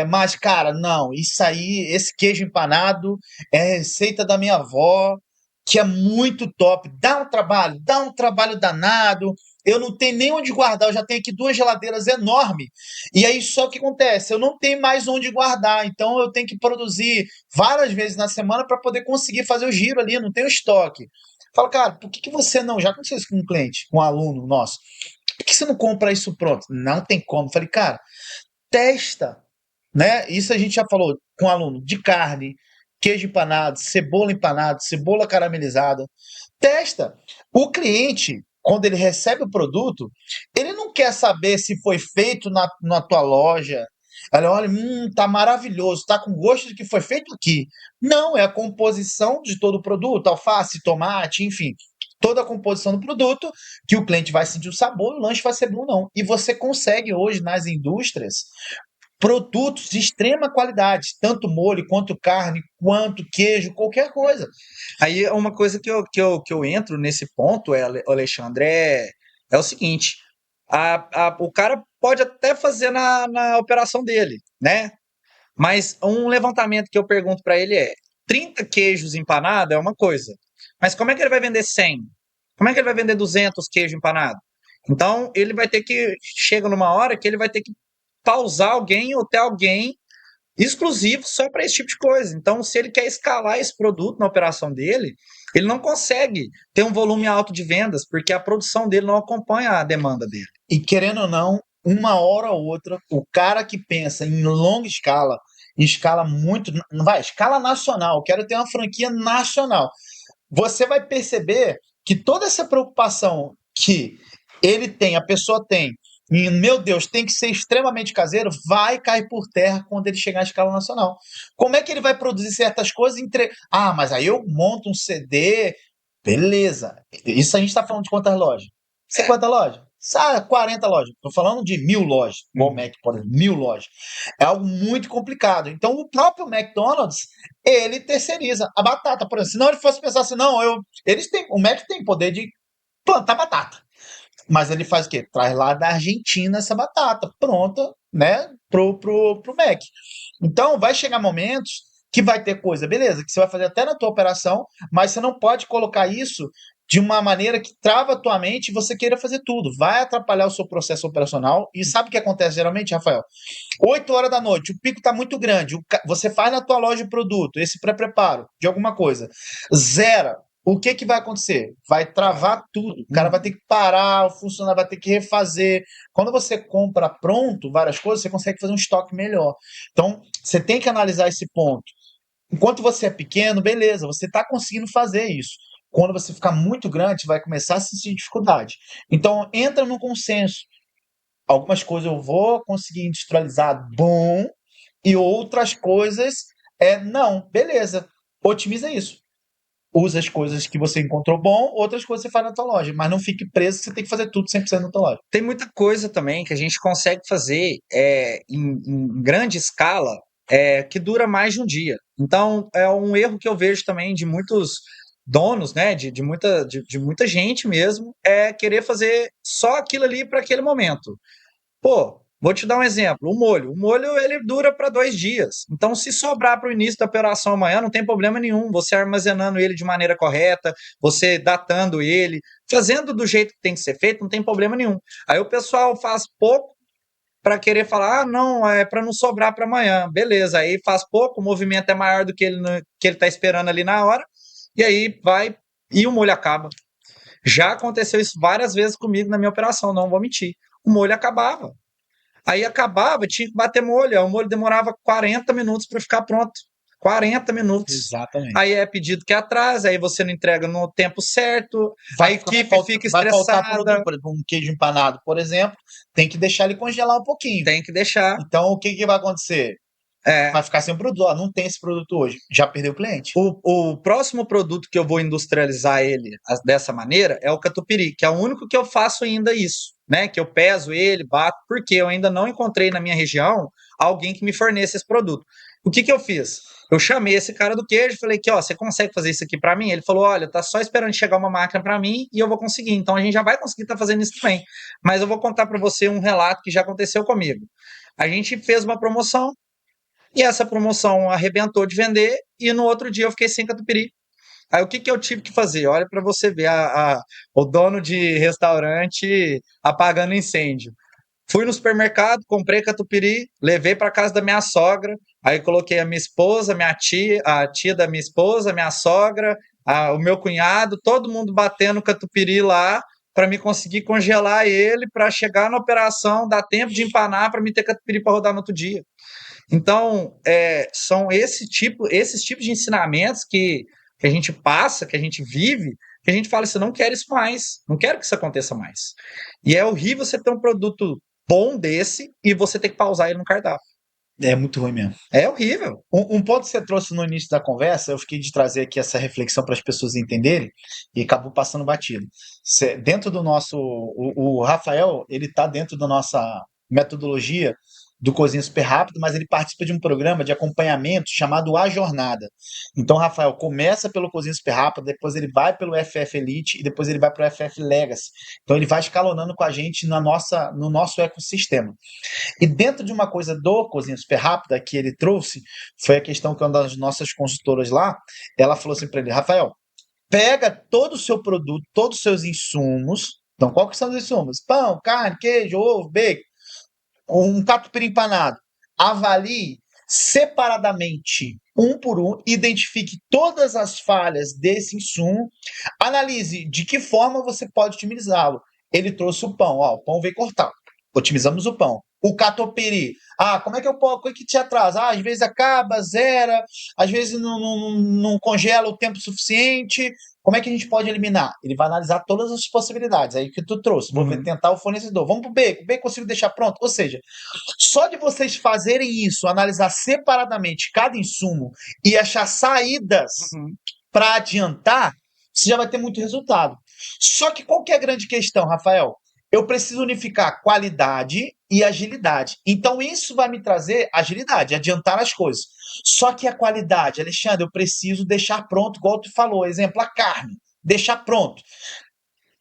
mas cara, não, isso aí, esse queijo empanado é receita da minha avó, que é muito top, dá um trabalho danado, eu não tenho nem onde guardar, eu já tenho aqui duas geladeiras enormes, e aí só o que acontece, eu não tenho mais onde guardar, então eu tenho que produzir várias vezes na semana para poder conseguir fazer o giro ali, não tenho estoque. Fala, cara, por que você não, já aconteceu isso com um cliente, com um aluno nosso, por que você não compra isso pronto? Não tem como. Falei, cara, testa, né? Isso a gente já falou com o aluno de carne, queijo empanado, cebola caramelizada. Testa. O cliente, quando ele recebe o produto, ele não quer saber se foi feito na tua loja. Ela olha, tá maravilhoso, tá com gosto de que foi feito aqui. Não, é a composição de todo o produto, alface, tomate, enfim, toda a composição do produto que o cliente vai sentir o sabor, o lanche vai ser bom não. E você consegue hoje nas indústrias produtos de extrema qualidade, tanto molho, quanto carne, quanto queijo, qualquer coisa. Aí uma coisa que eu entro nesse ponto, Alexandre, é o seguinte: o cara pode até fazer na operação dele, né? Mas um levantamento que eu pergunto para ele é: 30 queijos empanados é uma coisa, mas como é que ele vai vender 100? Como é que ele vai vender 200 queijos empanados? Então, ele vai ter que. Chega numa hora que ele vai ter que pausar alguém ou ter alguém exclusivo só para esse tipo de coisa. Então, se ele quer escalar esse produto na operação dele, ele não consegue ter um volume alto de vendas, porque a produção dele não acompanha a demanda dele. E querendo ou não, uma hora ou outra, o cara que pensa em longa escala, em escala muito, vai, escala nacional, quero ter uma franquia nacional. Você vai perceber que toda essa preocupação que ele tem, a pessoa tem, e, meu Deus, tem que ser extremamente caseiro, vai cair por terra quando ele chegar à escala nacional. Como é que ele vai produzir certas coisas? Ah, mas aí eu monto um CD, beleza. Isso a gente está falando de quantas lojas? 50 lojas? 40 lojas. Estou falando de 1.000 lojas. Bom, Mac, por exemplo, 1.000 lojas. É algo muito complicado. Então, o próprio McDonald's, ele terceiriza a batata, por exemplo. Se não ele fosse pensar assim, não, o Mac tem poder de plantar batata. Mas ele faz o quê? Traz lá da Argentina essa batata pronta, né, pro Mac. Então, vai chegar momentos que vai ter coisa, beleza, que você vai fazer até na tua operação, mas você não pode colocar isso de uma maneira que trava a tua mente e você queira fazer tudo. Vai atrapalhar o seu processo operacional. E sabe o que acontece geralmente, Rafael? 8 horas da noite, o pico está muito grande. Você faz na tua loja de produto esse pré-preparo de alguma coisa. Zera. O que vai acontecer? Vai travar tudo. O cara vai ter que parar, o funcionário vai ter que refazer. Quando você compra pronto várias coisas, você consegue fazer um estoque melhor. Então, você tem que analisar esse ponto. Enquanto você é pequeno, beleza, você está conseguindo fazer isso. Quando você ficar muito grande, vai começar a sentir dificuldade. Então, entra no consenso. Algumas coisas eu vou conseguir industrializar bom e outras coisas não, beleza. Otimiza isso. Usa as coisas que você encontrou bom, outras coisas você faz na tua loja, mas não fique preso que você tem que fazer tudo 100% na tua loja. Tem muita coisa também que a gente consegue fazer em grande escala que dura mais de um dia. Então, é um erro que eu vejo também de muitos donos, né, de muita gente mesmo, é querer fazer só aquilo ali para aquele momento. Pô, vou te dar um exemplo. O molho. O molho ele dura para 2 dias. Então, se sobrar para o início da operação amanhã, não tem problema nenhum. Você armazenando ele de maneira correta, você datando ele, fazendo do jeito que tem que ser feito, não tem problema nenhum. Aí o pessoal faz pouco para querer falar, ah, não, é para não sobrar para amanhã. Beleza, aí faz pouco, o movimento é maior do que ele está esperando ali na hora, e aí vai e o molho acaba. Já aconteceu isso várias vezes comigo na minha operação, não vou mentir. O molho acabava. Aí acabava, tinha que bater molho. O molho demorava 40 minutos para ficar pronto. 40 minutos. Exatamente. Aí é pedido que atrasa, aí você não entrega no tempo certo, a equipe fica vai faltar estressada. produto, por exemplo, um queijo empanado, por exemplo, tem que deixar ele congelar um pouquinho. Tem que deixar. Então, o que vai acontecer? Vai ficar sem produto. Ó, não tem esse produto hoje. Já perdeu o cliente. O próximo produto que eu vou industrializar ele dessa maneira é o catupiry, que é o único que eu faço ainda isso, né? Que eu peso ele, bato, porque eu ainda não encontrei na minha região alguém que me forneça esse produto. O que eu fiz? Eu chamei esse cara do queijo, falei que, ó, você consegue fazer isso aqui para mim? Ele falou, olha, tá só esperando chegar uma máquina para mim e eu vou conseguir. Então a gente já vai conseguir estar fazendo isso também. Mas eu vou contar para você um relato que já aconteceu comigo. A gente fez uma promoção e essa promoção arrebentou de vender e no outro dia eu fiquei sem catupiry. Aí o que eu tive que fazer? Olha para você ver o dono de restaurante apagando incêndio. Fui no supermercado, comprei catupiry, levei para casa da minha sogra, aí coloquei a minha esposa, minha tia, a tia da minha esposa, minha sogra, o meu cunhado, todo mundo batendo catupiry lá para me conseguir congelar ele para chegar na operação, dar tempo de empanar para me ter catupiry para rodar no outro dia. Então, são esses tipos de ensinamentos que a gente passa, que a gente vive, que a gente fala assim, não quero isso mais, não quero que isso aconteça mais. E é horrível você ter um produto bom desse e você ter que pausar ele no cardápio. É muito ruim mesmo. É horrível. Um ponto que você trouxe no início da conversa, eu fiquei de trazer aqui essa reflexão para as pessoas entenderem e acabou passando batido. Dentro do nosso. O Rafael, ele está dentro da nossa metodologia do Cozinha Super Rápido, mas ele participa de um programa de acompanhamento chamado A Jornada. Então, Rafael começa pelo Cozinha Super Rápido, depois ele vai pelo FF Elite e depois ele vai para o FF Legacy. Então, ele vai escalonando com a gente no nosso ecossistema. E dentro de uma coisa do Cozinha Super Rápida que ele trouxe, foi a questão que uma das nossas consultoras lá, ela falou assim para ele, Rafael, pega todo o seu produto, todos os seus insumos, então qual que são os insumos? Pão, carne, queijo, ovo, bacon, um catupiry empanado, avalie separadamente, um por um, identifique todas as falhas desse insumo, analise de que forma você pode otimizá-lo. Ele trouxe o pão, ó, o pão veio cortado, otimizamos o pão. O catupiry, como é que eu posso, o que te atrasa? Às vezes acaba, zera, às vezes não congela o tempo suficiente. Como é que a gente pode eliminar? Ele vai analisar todas as possibilidades, aí que tu trouxe. Vou tentar o fornecedor. Vamos pro bacon. O bacon consigo deixar pronto? Ou seja, só de vocês fazerem isso, analisar separadamente cada insumo e achar saídas para adiantar, você já vai ter muito resultado. Só que qual que é a grande questão, Rafael? Eu preciso unificar qualidade e agilidade. Então, isso vai me trazer agilidade, adiantar as coisas. Só que a qualidade, Alexandre, eu preciso deixar pronto, igual tu falou, exemplo, a carne, deixar pronto.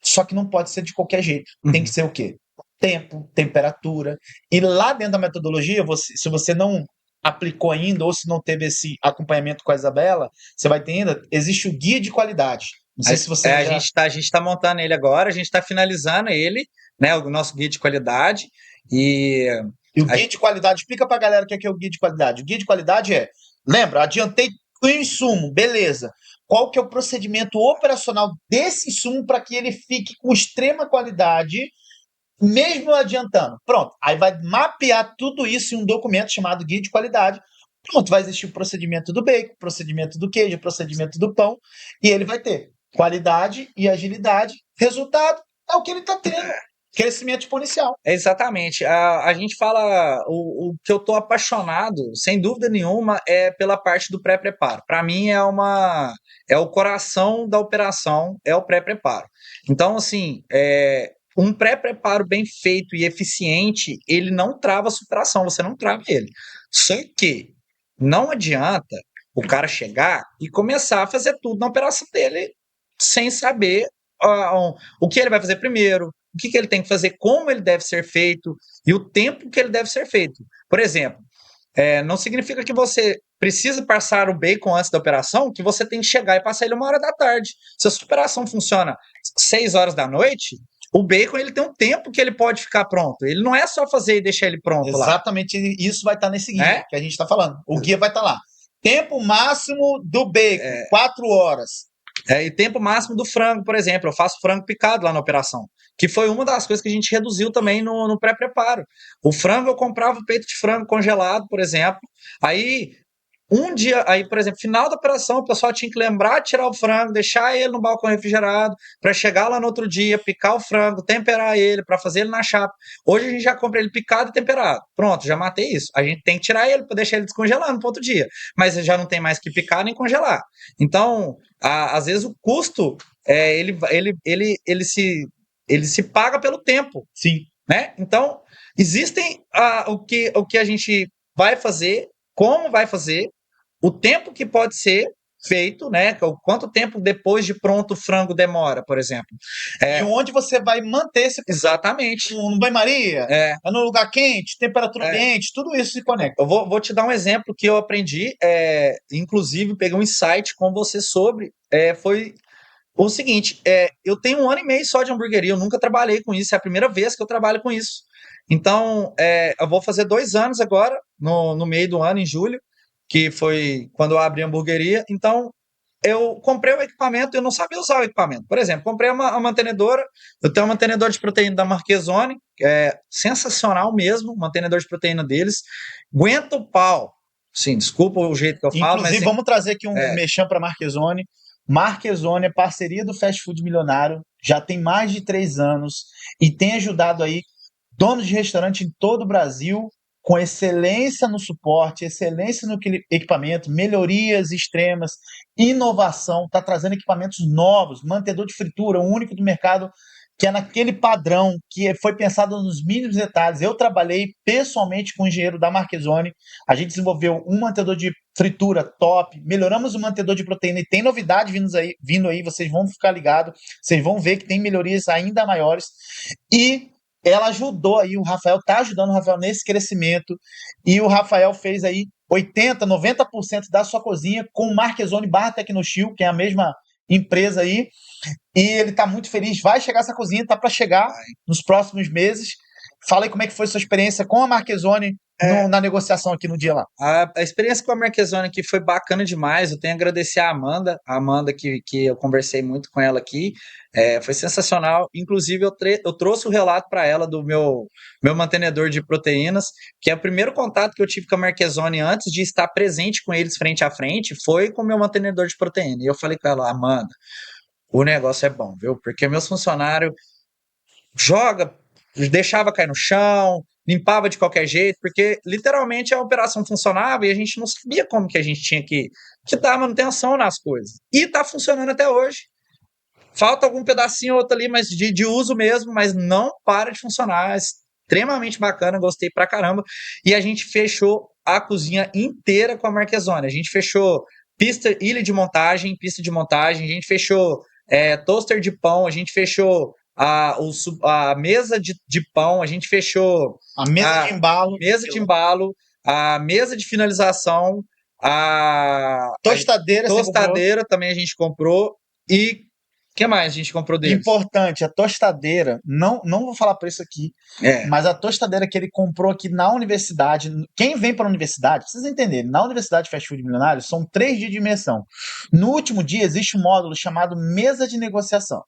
Só que não pode ser de qualquer jeito. Tem que ser o quê? Tempo, temperatura. E lá dentro da metodologia, se você não aplicou ainda, ou se não teve esse acompanhamento com a Isabela, você vai ter ainda, existe o guia de qualidade. Não sei se você já... A gente tá montando ele agora, a gente está finalizando ele, né? O nosso guia de qualidade. E E o guia de qualidade, explica pra galera o que é o guia de qualidade. O guia de qualidade lembra, adiantei o insumo, beleza. Qual que é o procedimento operacional desse insumo para que ele fique com extrema qualidade, mesmo adiantando? Pronto, aí vai mapear tudo isso em um documento chamado guia de qualidade. Pronto, vai existir o procedimento do bacon, procedimento do queijo, procedimento do pão, e ele vai ter qualidade e agilidade. Resultado é o que ele está tendo. Crescimento exponencial. Exatamente. A gente fala, o que eu estou apaixonado, sem dúvida nenhuma, é pela parte do pré-preparo. Para mim é o coração da operação, é o pré-preparo. Então, assim, um pré-preparo bem feito e eficiente, ele não trava a superação, você não trava ele. Só que não adianta o cara chegar e começar a fazer tudo na operação dele sem saber o que ele vai fazer primeiro, o que ele tem que fazer, como ele deve ser feito e o tempo que ele deve ser feito. Por exemplo, não significa que você precisa passar o bacon antes da operação, que você tem que chegar e passar ele 1 hora da tarde. Se a sua operação funciona 6 horas da noite, o bacon ele tem um tempo que ele pode ficar pronto. Ele não é só fazer e deixar ele pronto lá. Exatamente isso vai estar nesse guia que a gente está falando. O guia vai estar lá. Tempo máximo do bacon, 4 horas. E tempo máximo do frango, por exemplo. Eu faço frango picado lá na operação, que foi uma das coisas que a gente reduziu também no pré-preparo. O frango, eu comprava o peito de frango congelado, por exemplo. Aí, por exemplo, final da operação, o pessoal tinha que lembrar de tirar o frango, deixar ele no balcão refrigerado, para chegar lá no outro dia, picar o frango, temperar ele, para fazer ele na chapa. Hoje a gente já compra ele picado e temperado. Pronto, já matei isso. A gente tem que tirar ele para deixar ele descongelando para outro dia. Mas já não tem mais que picar nem congelar. Então, às vezes o custo, ele se paga pelo tempo. Sim. Né? Então, existem o que a gente vai fazer, como vai fazer, o tempo que pode ser feito, né? Quanto tempo depois de pronto o frango demora, por exemplo. E onde você vai manter esse... Exatamente. No banho-maria, no lugar quente, temperatura ambiente, tudo isso se conecta. Eu vou te dar um exemplo que eu aprendi, inclusive peguei um insight com você sobre, foi o seguinte, eu tenho 1 ano e meio só de hamburgueria, eu nunca trabalhei com isso, é a primeira vez que eu trabalho com isso. Então, eu vou fazer 2 anos agora, no meio do ano, em julho, que foi quando eu abri a hamburgueria. Então, eu comprei o equipamento, eu não sabia usar o equipamento. Por exemplo, comprei uma mantenedora, eu tenho um mantenedor de proteína da Marchesone, que é sensacional mesmo, o mantenedor de proteína deles, aguenta o pau. Sim, desculpa o jeito que eu falo, inclusive, vamos trazer aqui um merchan para Marchesone. Marchesone é parceria do Fast Food Milionário, já tem mais de 3 anos e tem ajudado aí donos de restaurante em todo o Brasil com excelência no suporte, excelência no equipamento, melhorias extremas, inovação, está trazendo equipamentos novos, mantedor de fritura, o único do mercado que é naquele padrão, que foi pensado nos mínimos detalhes. Eu trabalhei pessoalmente com o engenheiro da Marchesoni, a gente desenvolveu um mantedor de fritura top, melhoramos o mantedor de proteína e tem novidade vindo aí, vocês vão ficar ligados, vocês vão ver que tem melhorias ainda maiores. E ela ajudou aí, o Rafael está ajudando o Rafael nesse crescimento, e o Rafael fez aí 80%, 90% da sua cozinha com o Marchesoni barra Tecnochill, que é a mesma empresa aí, e ele está muito feliz. Vai chegar essa cozinha, está para chegar nos próximos meses. Fala aí como é que foi a sua experiência com a Marchesoni na negociação aqui no dia lá. A experiência com a Marchesoni aqui foi bacana demais. Eu tenho a agradecer a Amanda que eu conversei muito com ela aqui. Foi sensacional. Inclusive, eu trouxe o relato para ela do meu mantenedor de proteínas, que é o primeiro contato que eu tive com a Marchesoni antes de estar presente com eles frente a frente, foi com o meu mantenedor de proteína. E eu falei com ela, Amanda, o negócio é bom, viu? Porque meus funcionários deixava cair no chão, limpava de qualquer jeito, porque literalmente a operação funcionava e a gente não sabia como que a gente tinha que dar manutenção nas coisas. E tá funcionando até hoje. Falta algum pedacinho ou outro ali, mas de uso mesmo, mas não para de funcionar. É extremamente bacana, gostei pra caramba. E a gente fechou a cozinha inteira com a Marchesoni. A gente fechou ilha de montagem, pista de montagem, a gente fechou toaster de pão, a gente fechou a mesa de pão, a gente fechou a mesa de embalo, a mesa de finalização, a tostadeira também a gente comprou. E o que mais a gente comprou deles? Importante, a tostadeira, não vou falar preço aqui, mas a tostadeira que ele comprou aqui na universidade, quem vem para a universidade, precisa entender, na Universidade Fast Food Milionário são 3 dias de imersão. No último dia existe um módulo chamado mesa de negociação.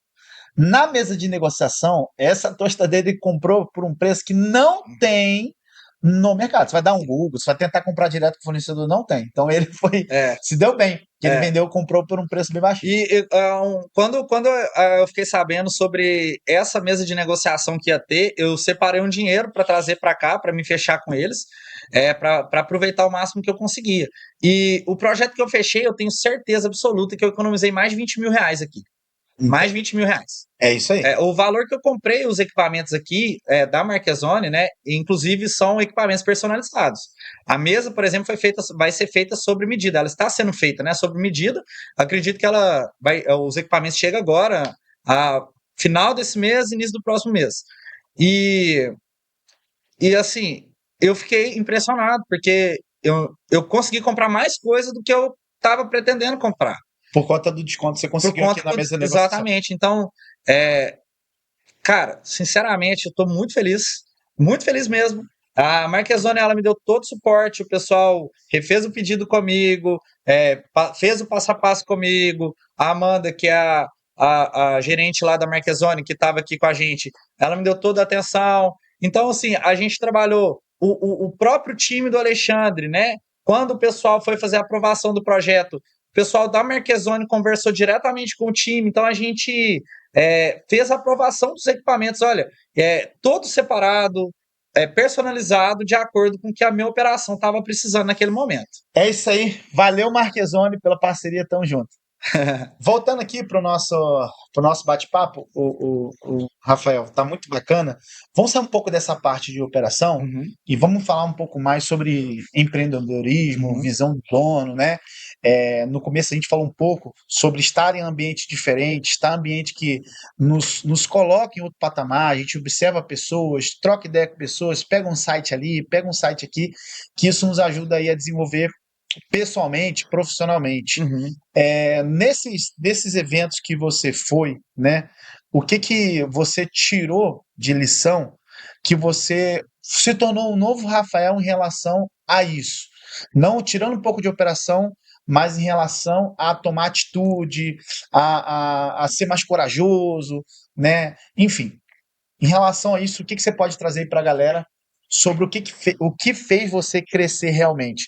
Na mesa de negociação, essa tostadeira ele comprou por um preço que não tem no mercado. Você vai dar um Google, você vai tentar comprar direto com o fornecedor, não tem. Então ele se deu bem, que ele comprou por um preço bem baixo. E quando eu fiquei sabendo sobre essa mesa de negociação que ia ter, eu separei um dinheiro para trazer para cá, para me fechar com eles, para aproveitar o máximo que eu conseguia. E o projeto que eu fechei, eu tenho certeza absoluta que eu economizei mais de 20 mil reais aqui. Mais 20 mil reais. É isso aí. O valor que eu comprei os equipamentos aqui da Marchesoni, né? Inclusive são equipamentos personalizados. A mesa, por exemplo, vai ser feita sobre medida. Ela está sendo feita, né? Sobre medida. Acredito que os equipamentos chegam agora, a final desse mês, início do próximo mês. E assim, eu fiquei impressionado, porque eu consegui comprar mais coisa do que eu estava pretendendo comprar. Por conta do desconto que você conseguiu aqui na mesa de negociação. Exatamente. Então, cara, sinceramente, eu estou muito feliz mesmo. A Marchesoni, ela me deu todo o suporte, o pessoal refez o pedido comigo, fez o passo a passo comigo. A Amanda, que é a gerente lá da Marchesoni, que estava aqui com a gente, ela me deu toda a atenção. Então, assim, a gente trabalhou o próprio time do Alexandre, né? Quando o pessoal foi fazer a aprovação do projeto, o pessoal da Marchesoni conversou diretamente com o time, então a gente fez a aprovação dos equipamentos, olha, todo separado, personalizado, de acordo com o que a minha operação estava precisando naquele momento. É isso aí, valeu Marchesoni pela parceria, tamo junto. Voltando aqui para o nosso bate-papo, o Rafael, tá muito bacana. Vamos sair um pouco dessa parte de operação e vamos falar um pouco mais sobre empreendedorismo, visão do dono, né? No começo a gente falou um pouco sobre estar em ambiente diferente, estar em ambiente que nos coloca em outro patamar, a gente observa pessoas, troca ideia com pessoas, pega um site ali, pega um site aqui, que isso nos ajuda aí a desenvolver pessoalmente, profissionalmente. Nesses eventos que você foi, né? O que você tirou de lição que você se tornou um novo Rafael em relação a isso? Não tirando um pouco de operação, mas em relação a tomar atitude, a ser mais corajoso, né? Enfim, em relação a isso, o que você pode trazer aí para a galera sobre o que fez você crescer realmente?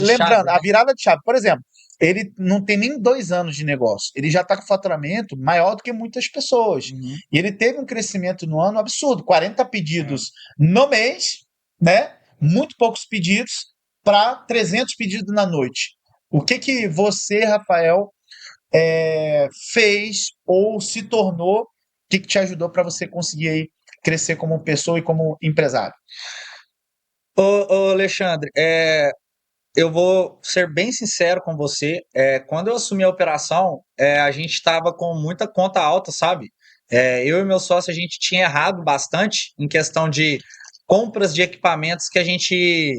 Lembrando, a virada de chave, por exemplo, ele não tem nem 2 anos de negócio, ele já está com faturamento maior do que muitas pessoas. E ele teve um crescimento no ano absurdo, 40 pedidos no mês, né? muito poucos pedidos para 300 pedidos na noite. O que que você, Rafael, fez ou se tornou, o que te ajudou para você conseguir aí crescer como pessoa e como empresário? Ô Alexandre, eu vou ser bem sincero com você. Quando eu assumi a operação, a gente estava com muita conta alta, sabe? Eu e meu sócio, a gente tinha errado bastante em questão de compras de equipamentos que a gente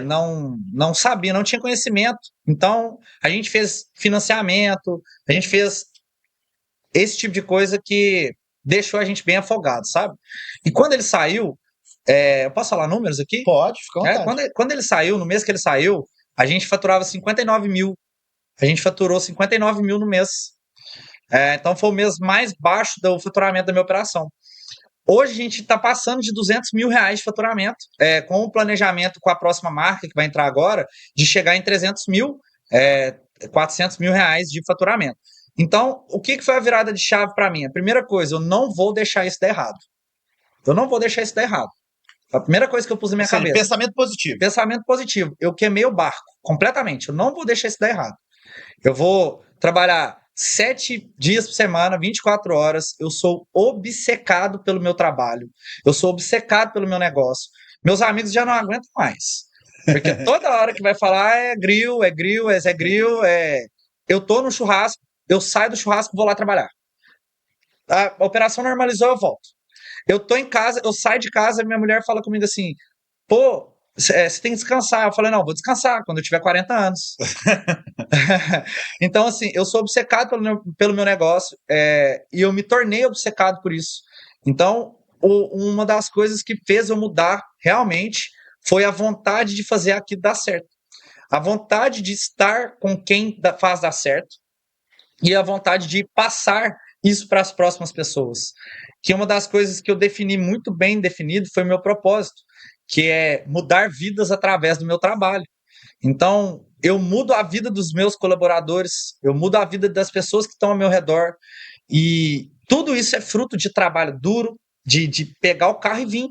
não sabia, não tinha conhecimento. Então, a gente fez financiamento, a gente fez esse tipo de coisa que deixou a gente bem afogado, sabe? E quando ele saiu, eu posso falar números aqui? Pode, fica à vontade. Quando ele saiu, no mês que ele saiu, a gente faturava 59 mil. A gente faturou 59 mil no mês. Então foi o mês mais baixo do faturamento da minha operação. Hoje a gente está passando de 200 mil reais de faturamento, com o planejamento com a próxima marca que vai entrar agora, de chegar em 300 mil, 400 mil reais de faturamento. Então, o que foi a virada de chave para mim? A primeira coisa, eu não vou deixar isso dar errado. Eu não vou deixar isso dar errado. A primeira coisa que eu pus na minha cabeça. Pensamento positivo. Pensamento positivo. Eu queimei o barco completamente. Eu não vou deixar isso dar errado. Eu vou trabalhar 7 dias por semana, 24 horas. Eu sou obcecado pelo meu trabalho. Eu sou obcecado pelo meu negócio. Meus amigos já não aguentam mais. Porque toda hora que vai falar é grill, é grill, é Zé Grill, eu tô no churrasco, eu saio do churrasco e vou lá trabalhar. A operação normalizou, eu volto. Eu tô em casa, eu saio de casa, minha mulher fala comigo assim, pô, você tem que descansar. Eu falei, não, vou descansar quando eu tiver 40 anos. Então, assim, eu sou obcecado pelo meu negócio, e eu me tornei obcecado por isso. Então, uma das coisas que fez eu mudar realmente foi a vontade de fazer aquilo dar certo. A vontade de estar com quem faz dar certo e a vontade de passar isso para as próximas pessoas. Que uma das coisas que eu defini muito bem definido foi o meu propósito, que é mudar vidas através do meu trabalho. Então, eu mudo a vida dos meus colaboradores, eu mudo a vida das pessoas que estão ao meu redor, e tudo isso é fruto de trabalho duro, de pegar o carro e vir,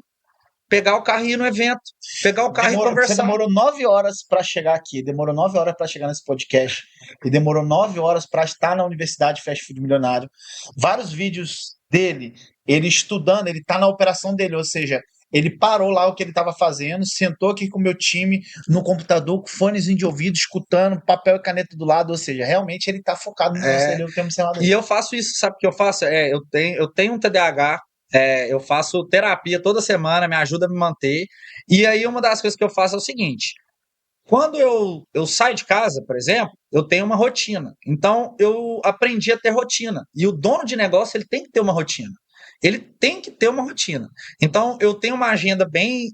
pegar o carro e ir no evento, pegar o carro e conversar. Você demorou 9 horas para chegar aqui, demorou 9 horas para chegar nesse podcast, e demorou 9 horas para estar na Universidade Fast Food Milionário. Vários vídeos dele, ele estudando, ele está na operação dele, ou seja, ele parou lá o que ele estava fazendo, sentou aqui com o meu time no computador, com fones de ouvido, escutando, papel e caneta do lado, ou seja, realmente ele está focado no negócio dele, eu tenho observado isso. E eu faço isso, sabe o que eu faço? Eu tenho um TDAH, eu faço terapia toda semana, me ajuda a me manter, e aí uma das coisas que eu faço é o seguinte, quando eu saio de casa, por exemplo, eu tenho uma rotina, então eu aprendi a ter rotina, e o dono de negócio ele tem que ter uma rotina. Ele tem que ter uma rotina. Então, eu tenho uma agenda bem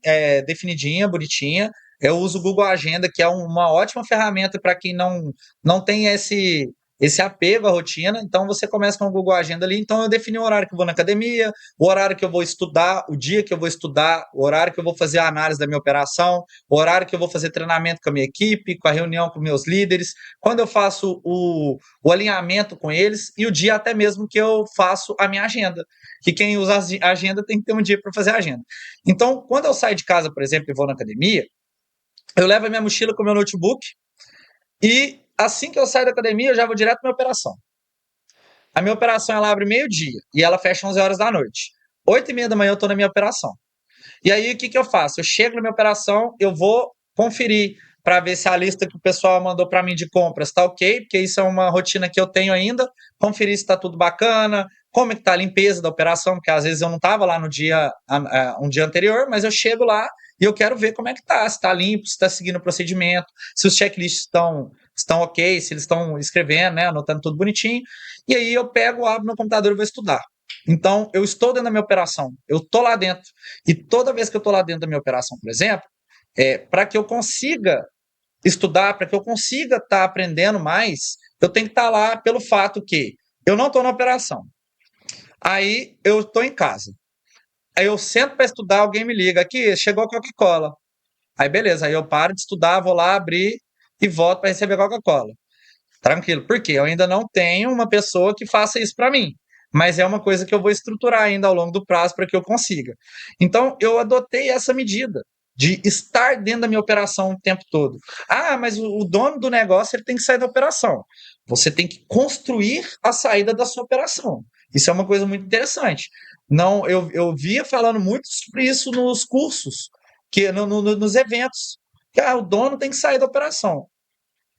definidinha, bonitinha. Eu uso o Google Agenda, que é uma ótima ferramenta para quem não tem esse apego à rotina. Então, você começa com o Google Agenda ali. Então, eu defini o horário que eu vou na academia, o horário que eu vou estudar, o dia que eu vou estudar, o horário que eu vou fazer a análise da minha operação, o horário que eu vou fazer treinamento com a minha equipe, com a reunião com meus líderes, quando eu faço o alinhamento com eles e o dia até mesmo que eu faço a minha agenda. Que quem usa a agenda tem que ter um dia para fazer a agenda. Então, quando eu saio de casa, por exemplo, e vou na academia, eu levo a minha mochila com o meu notebook e assim que eu saio da academia, eu já vou direto para minha operação. A minha operação, ela abre meio-dia e ela fecha 11 horas da noite. 8h30 da manhã eu estou na minha operação. E aí, o que eu faço? Eu chego na minha operação, eu vou conferir para ver se a lista que o pessoal mandou para mim de compras está ok, porque isso é uma rotina que eu tenho ainda, conferir se está tudo bacana, como é que está a limpeza da operação, porque às vezes eu não estava lá no dia, um dia anterior, mas eu chego lá e eu quero ver como é que está, se está limpo, se está seguindo o procedimento, se os checklists estão ok, se eles estão escrevendo, né, anotando tudo bonitinho, e aí eu pego, abro meu computador e vou estudar. Então, eu estou dentro da minha operação, eu estou lá dentro, e toda vez que eu estou lá dentro da minha operação, por exemplo, para que eu consiga estudar, para que eu consiga estar aprendendo mais, eu tenho que estar lá pelo fato que eu não estou na operação. Aí eu estou em casa. Aí eu sento para estudar, alguém me liga, aqui, chegou a Coca-Cola. Aí beleza, aí eu paro de estudar, vou lá abrir e volto para receber a Coca-Cola. Tranquilo, porque eu ainda não tenho uma pessoa que faça isso para mim. Mas é uma coisa que eu vou estruturar ainda ao longo do prazo para que eu consiga. Então, eu adotei essa medida. de estar dentro da minha operação o tempo todo. Ah, mas o dono do negócio ele tem que sair da operação. Você tem que construir a saída da sua operação. Isso é uma coisa muito interessante. Não, eu via falando muito sobre isso nos cursos, que nos eventos. Que o dono tem que sair da operação.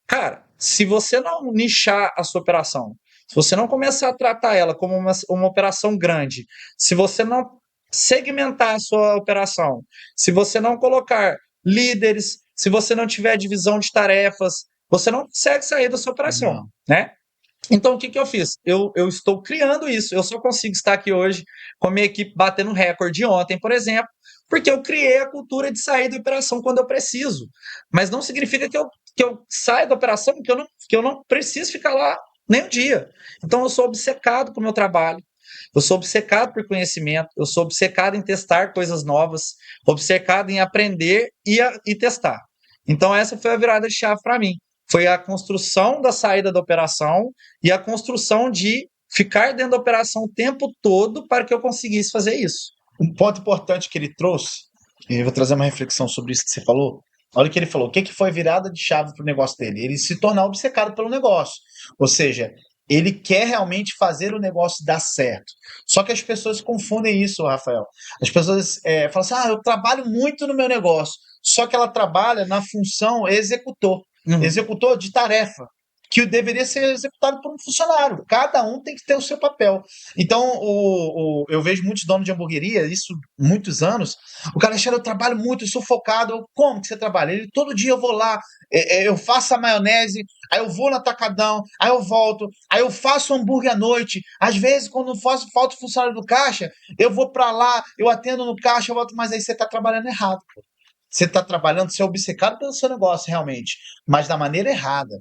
Cara, se você não nichar a sua operação, se você não começar a tratar ela como uma operação grande, se você não segmentar a sua operação, se você não colocar líderes, se você não tiver divisão de tarefas, você não consegue sair da sua operação, Não. né? Então, o que eu fiz? Eu estou criando isso. Eu só consigo estar aqui hoje com a minha equipe batendo recorde ontem, por exemplo, porque eu criei a cultura de sair da operação quando eu preciso. Mas não significa que eu saia da operação que eu não preciso ficar lá nem um dia. Então, eu sou obcecado com o meu trabalho. Eu sou obcecado por conhecimento. Eu sou obcecado em testar coisas novas. Obcecado em aprender e testar. Então, essa foi a virada de chave para mim. Foi a construção da saída da operação e a construção de ficar dentro da operação o tempo todo para que eu conseguisse fazer isso. Um ponto importante que ele trouxe, e eu vou trazer uma reflexão sobre isso que você falou. Olha o que ele falou. O que foi virada de chave para o negócio dele? Ele se tornar obcecado pelo negócio. Ou seja, ele quer realmente fazer o negócio dar certo. Só que as pessoas confundem isso, Rafael. As pessoas falam assim: eu trabalho muito no meu negócio. Só que ela trabalha na função executor. Executor de tarefa, que deveria ser executado por um funcionário. Cada um tem que ter o seu papel. Então, eu vejo muitos donos de hamburgueria, isso muitos anos. O cara acha, eu trabalho muito, eu sou focado. Como que você trabalha? Ele, todo dia eu vou lá, eu faço a maionese, aí eu vou no atacadão, aí eu volto, aí eu faço hambúrguer à noite. Às vezes, quando falta o funcionário do caixa, eu vou para lá, eu atendo no caixa, eu volto, mas aí você está trabalhando errado. Você está trabalhando, você é obcecado pelo seu negócio, realmente, mas da maneira errada.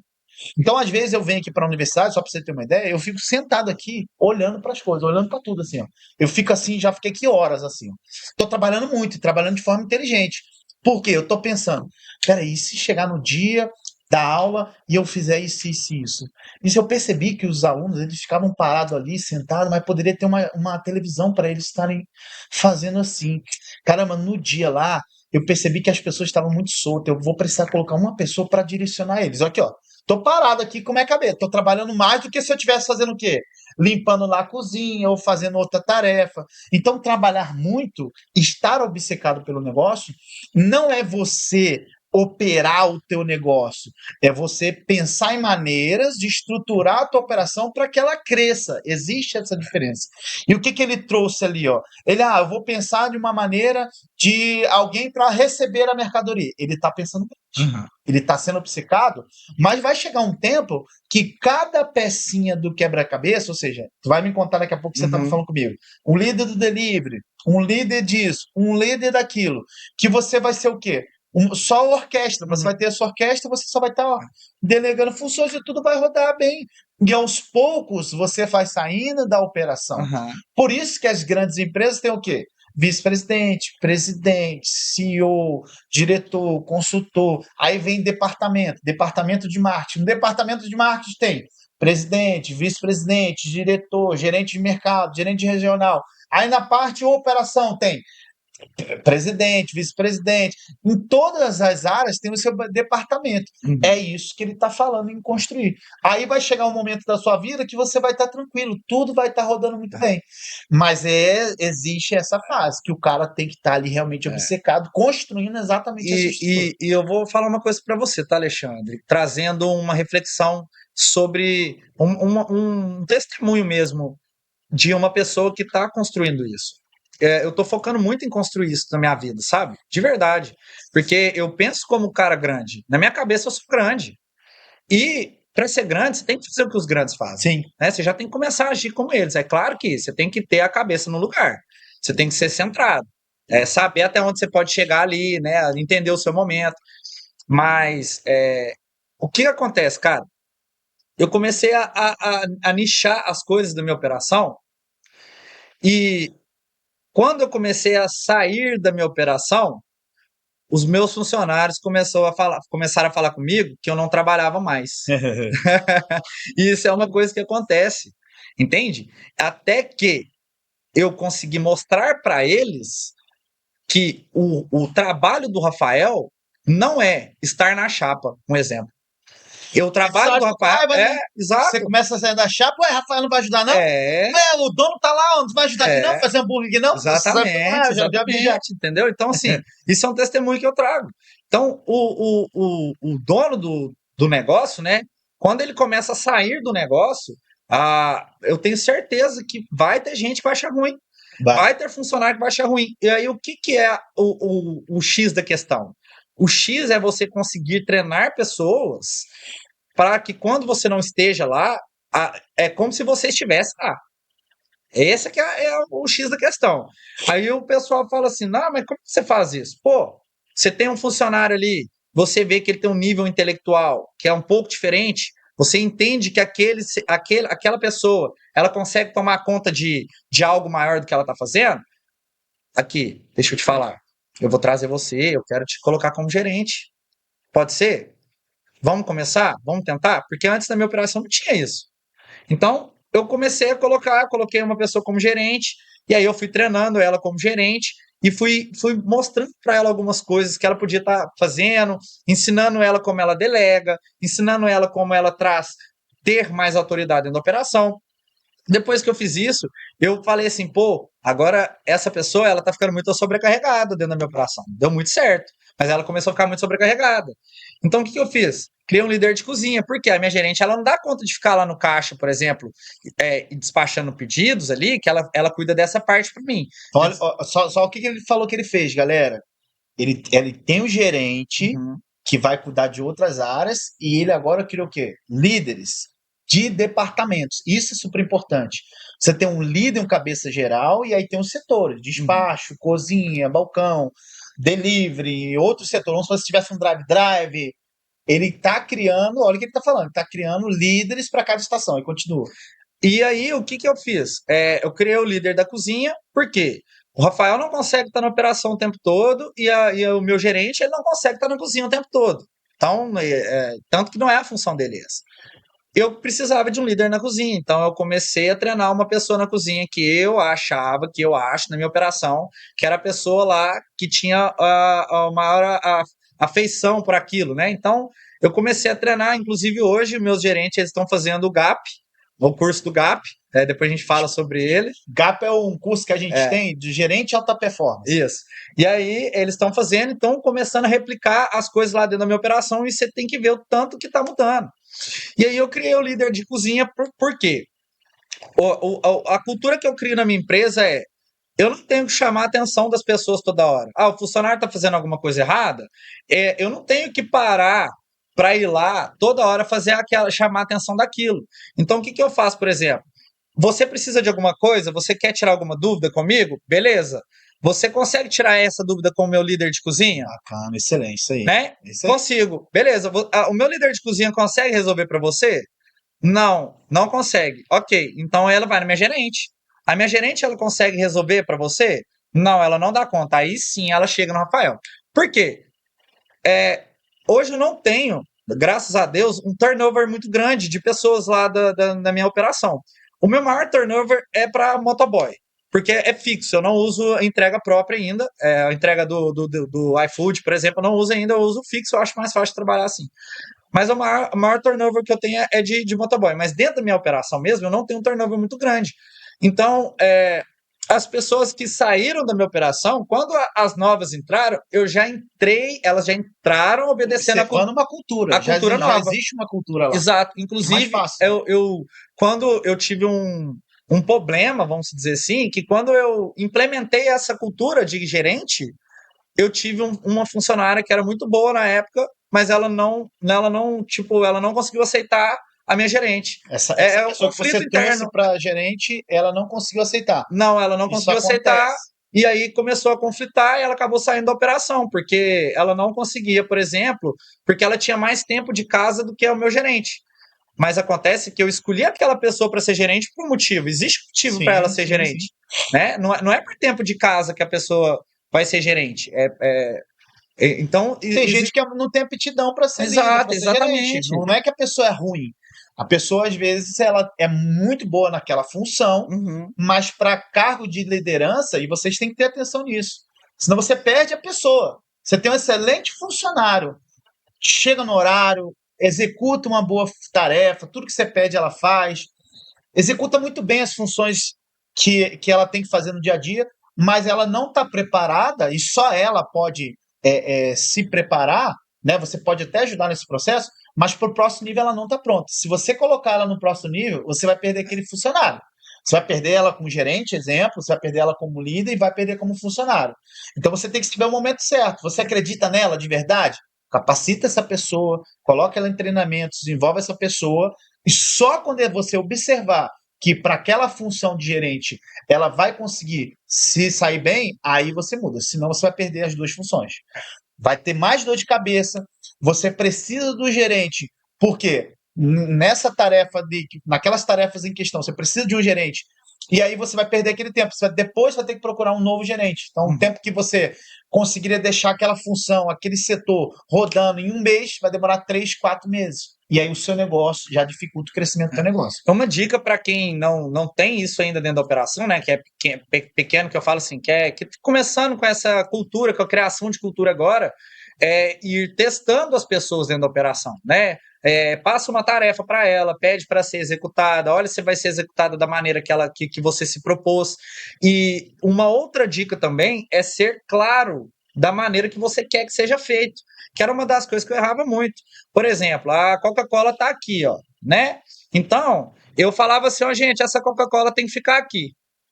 Então, às vezes, eu venho aqui para a universidade, só para você ter uma ideia, eu fico sentado aqui, olhando para as coisas, olhando para tudo, assim, ó. Eu fico assim, já fiquei aqui horas, assim, ó. Tô trabalhando muito, trabalhando de forma inteligente. Por quê? Eu tô pensando, peraí, e se chegar no dia da aula e eu fizer isso? Isso eu percebi que os alunos, eles ficavam parados ali, sentados, mas poderia ter uma televisão para eles estarem fazendo assim. Caramba, no dia lá, eu percebi que as pessoas estavam muito soltas. Eu vou precisar colocar uma pessoa para direcionar eles. Aqui, ó. Tô parado aqui com minha cabeça. Tô trabalhando mais do que se eu estivesse fazendo o quê? Limpando lá a cozinha ou fazendo outra tarefa. Então, trabalhar muito, estar obcecado pelo negócio, não é você operar o teu negócio, é você pensar em maneiras de estruturar a tua operação para que ela cresça. Existe essa diferença. E o que ele trouxe ali, ó? Ele, eu vou pensar de uma maneira de alguém para receber a mercadoria. Ele está pensando, ele está sendo obcecado, mas vai chegar um tempo que cada pecinha do quebra-cabeça, ou seja, tu vai me contar daqui a pouco que você estava falando comigo, um líder do delivery, um líder disso, um líder daquilo, que você vai ser o quê? Só a orquestra, você vai ter a sua orquestra, você só vai estar delegando funções e tudo vai rodar bem. E aos poucos você vai saindo da operação. Por isso que as grandes empresas têm o quê? Vice-presidente, presidente, CEO, diretor, consultor. Aí vem departamento de marketing. No departamento de marketing tem presidente, vice-presidente, diretor, gerente de mercado, gerente regional. Aí na parte operação tem presidente, vice-presidente, em todas as áreas tem o seu departamento. É isso que ele está falando em construir. Aí vai chegar um momento da sua vida que você vai estar tranquilo, tudo vai estar rodando muito bem. Mas existe essa fase que o cara tem que estar ali realmente obcecado, construindo exatamente essa estrutura. E eu vou falar uma coisa para você, tá, Alexandre? Trazendo uma reflexão sobre um testemunho mesmo de uma pessoa que está construindo isso. Eu estou focando muito em construir isso na minha vida, sabe? De verdade. Porque eu penso como cara grande. Na minha cabeça eu sou grande. E para ser grande, você tem que fazer o que os grandes fazem. Sim. Né? Você já tem que começar a agir como eles. É claro que você tem que ter a cabeça no lugar. Você tem que ser centrado. Saber até onde você pode chegar ali, né? Entender o seu momento. Mas o que acontece, cara? Eu comecei a nichar as coisas da minha operação e quando eu comecei a sair da minha operação, os meus funcionários começaram a falar comigo que eu não trabalhava mais. E isso é uma coisa que acontece, entende? Até que eu consegui mostrar para eles que o trabalho do Rafael não é estar na chapa, um exemplo. E o trabalho do Rafael raiva, né? exato. Você começa a sair da chapa, ué, Rafael não vai ajudar, não? O dono tá lá, não vai ajudar aqui, não? Fazer hambúrguer aqui, não? Exatamente, Já vi, já. entendeu? Então, assim, isso é um testemunho que eu trago. Então, o dono do negócio, né, quando ele começa a sair do negócio, eu tenho certeza que vai ter gente que vai achar ruim. Vai ter funcionário que vai achar ruim. E aí, o que é o X da questão? O X é você conseguir treinar pessoas para que quando você não esteja lá, é como se você estivesse lá. Esse é, é o X da questão. Aí o pessoal fala assim: não, mas como você faz isso? Pô, você tem um funcionário ali, você vê que ele tem um nível intelectual que é um pouco diferente, você entende que aquela pessoa ela consegue tomar conta de algo maior do que ela está fazendo? Aqui, deixa eu te falar. Eu vou trazer você, eu quero te colocar como gerente. Pode ser? Vamos começar? Vamos tentar? Porque antes da minha operação não tinha isso. Então, eu comecei a coloquei uma pessoa como gerente, e aí eu fui treinando ela como gerente e fui mostrando para ela algumas coisas que ela podia estar fazendo, ensinando ela como ela delega, ensinando ela como ela ter mais autoridade dentro da operação. Depois que eu fiz isso, eu falei assim, pô, agora essa pessoa, ela tá ficando muito sobrecarregada dentro da minha operação. Deu muito certo, mas ela começou a ficar muito sobrecarregada. Então, o que eu fiz? Criei um líder de cozinha, porque a minha gerente, ela não dá conta de ficar lá no caixa, por exemplo, despachando pedidos ali, que ela cuida dessa parte para mim. Olha, só o que ele falou que ele fez, galera. Ele tem um gerente que vai cuidar de outras áreas e ele agora criou o quê? Líderes de departamentos. Isso é super importante. Você tem um líder, um cabeça geral, e aí tem os setores: despacho, cozinha, balcão, delivery, outros setores. Vamos supor se tivesse um drive. Ele está criando, olha o que ele está falando, está criando líderes para cada estação, e continua. E aí, o que eu fiz? Eu criei o líder da cozinha, por quê? O Rafael não consegue estar na operação o tempo todo e o meu gerente ele não consegue estar na cozinha o tempo todo. Então, tanto que não é a função dele essa. Eu precisava de um líder na cozinha, então eu comecei a treinar uma pessoa na cozinha que eu achava, que eu acho na minha operação, que era a pessoa lá que tinha a maior afeição por aquilo, né? Então, eu comecei a treinar, inclusive hoje meus gerentes eles estão fazendo o GAP, o curso do GAP, depois a gente fala sobre ele. GAP é um curso que a gente tem de gerente de alta performance. Isso. E aí eles estão fazendo, então começando a replicar as coisas lá dentro da minha operação e você tem que ver o tanto que está mudando. E aí eu criei o líder de cozinha, por quê? A cultura que eu crio na minha empresa é eu não tenho que chamar a atenção das pessoas toda hora. O funcionário está fazendo alguma coisa errada, eu não tenho que parar para ir lá toda hora chamar a atenção daquilo. Então o que eu faço, por exemplo? Você precisa de alguma coisa? Você quer tirar alguma dúvida comigo? Beleza. Você consegue tirar essa dúvida com o meu líder de cozinha? Bacana, excelente, isso aí. Né? Consigo. Beleza. O meu líder de cozinha consegue resolver para você? Não consegue. Ok, então ela vai na minha gerente. A minha gerente ela consegue resolver para você? Não, ela não dá conta. Aí sim ela chega no Rafael. Por quê? Hoje eu não tenho, graças a Deus, um turnover muito grande de pessoas lá da minha operação. O meu maior turnover é para motoboy, porque é fixo, eu não uso a entrega própria ainda. A entrega do iFood, por exemplo, eu não uso ainda, eu uso fixo, eu acho mais fácil de trabalhar assim. Mas o maior turnover que eu tenho é de motoboy. Mas dentro da minha operação mesmo, eu não tenho um turnover muito grande. Então, as pessoas que saíram da minha operação, quando as novas entraram, elas já entraram obedecendo uma cultura. A cultura nova. Já existe uma cultura lá. Exato. Inclusive, quando eu tive um problema, vamos dizer assim, que quando eu implementei essa cultura de gerente, eu tive uma funcionária que era muito boa na época, mas ela não conseguiu aceitar a minha gerente. Essa pessoa que você trouxe para gerente, ela não conseguiu aceitar. Não, ela não conseguiu aceitar. E aí começou a conflitar e ela acabou saindo da operação, porque ela não conseguia, por exemplo, porque ela tinha mais tempo de casa do que o meu gerente. Mas acontece que eu escolhi aquela pessoa para ser gerente por um motivo. Existe um motivo para ela ser gerente. Sim. Né? Não é por tempo de casa que a pessoa vai ser gerente. Então, tem gente que não tem aptidão para ser líder, pra ser gerente. Não é que a pessoa é ruim. A pessoa, às vezes, ela é muito boa naquela função, mas para cargo de liderança, e vocês têm que ter atenção nisso. Senão você perde a pessoa. Você tem um excelente funcionário, chega no horário, executa uma boa tarefa, tudo que você pede ela faz, executa muito bem as funções que ela tem que fazer no dia a dia, mas ela não está preparada e só ela pode se preparar, né? Você pode até ajudar nesse processo, mas para o próximo nível ela não está pronta. Se você colocar ela no próximo nível, você vai perder aquele funcionário. Você vai perder ela como gerente, exemplo, você vai perder ela como líder e vai perder como funcionário. Então você tem que escolher o momento certo. Você acredita nela de verdade? Capacita essa pessoa, coloca ela em treinamento, desenvolve essa pessoa, e só quando você observar que para aquela função de gerente ela vai conseguir se sair bem, aí você muda. Senão você vai perder as duas funções. Vai ter mais dor de cabeça. Você precisa do gerente, porque nessa tarefa naquelas tarefas em questão, você precisa de um gerente. E aí você vai perder aquele tempo. Depois vai ter que procurar um novo gerente. Então, o tempo que você conseguiria deixar aquela função, aquele setor rodando em um mês, vai demorar 3, 4 meses. E aí o seu negócio já dificulta o crescimento do seu negócio. Uma dica para quem não tem isso ainda dentro da operação, né? Que é pequeno, que eu falo assim, que começando com essa cultura, com a criação de cultura agora, é ir testando as pessoas dentro da operação, né? Passa uma tarefa para ela, pede para ser executada, olha se vai ser executada da maneira que você se propôs. E uma outra dica também é ser claro da maneira que você quer que seja feito, que era uma das coisas que eu errava muito. Por exemplo, a Coca-Cola está aqui, ó, né? Então, eu falava assim, ó, gente, essa Coca-Cola tem que ficar aqui.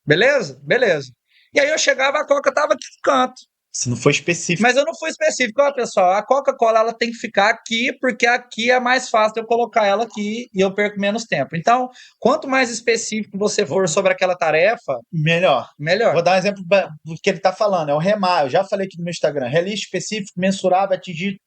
Beleza? Beleza. E aí eu chegava, a Coca tava aqui no canto. Se não for específico. Mas eu não fui específico, ó, pessoal, a Coca-Cola ela tem que ficar aqui, porque aqui é mais fácil de eu colocar ela aqui e eu perco menos tempo. Então, quanto mais específico você for sobre aquela tarefa, melhor. melhor. Vou dar um exemplo do que ele está falando, é o remar. Eu já falei aqui no meu Instagram, release específico, mensurável,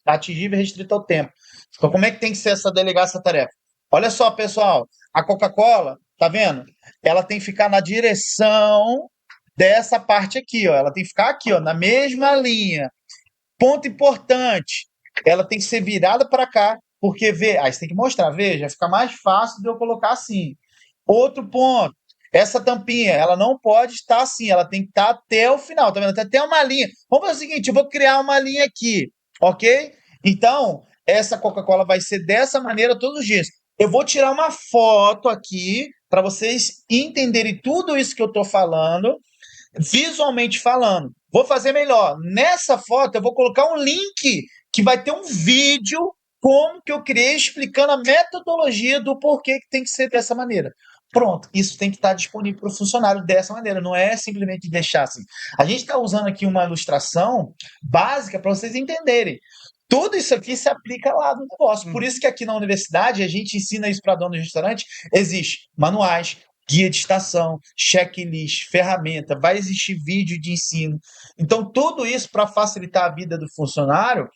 atingível e restrito ao tempo. Então, como é que tem que ser delegar essa tarefa? Olha só, pessoal, a Coca-Cola, tá vendo? Ela tem que ficar na direção dessa parte aqui, ó. Ela tem que ficar aqui, ó, na mesma linha. Ponto importante, ela tem que ser virada para cá, porque aí você tem que mostrar, veja, fica mais fácil de eu colocar assim. Outro ponto, essa tampinha, ela não pode estar assim, ela tem que estar até o final, tá vendo? Tem até uma linha. Vamos fazer o seguinte, eu vou criar uma linha aqui, ok? Então, essa Coca-Cola vai ser dessa maneira todos os dias. Eu vou tirar uma foto aqui para vocês entenderem tudo isso que eu estou falando, visualmente falando. Vou fazer melhor. Nessa foto eu vou colocar um link que vai ter um vídeo como que eu criei explicando a metodologia do porquê que tem que ser dessa maneira. Pronto, isso tem que estar disponível para o funcionário dessa maneira, não é simplesmente deixar assim. A gente está usando aqui uma ilustração básica para vocês entenderem. Tudo isso aqui se aplica lá no negócio. Por isso que aqui na universidade a gente ensina isso para dono de restaurante. Existe manuais, guia de estação, checklist, ferramenta, vai existir vídeo de ensino. Então, tudo isso para facilitar a vida do funcionário,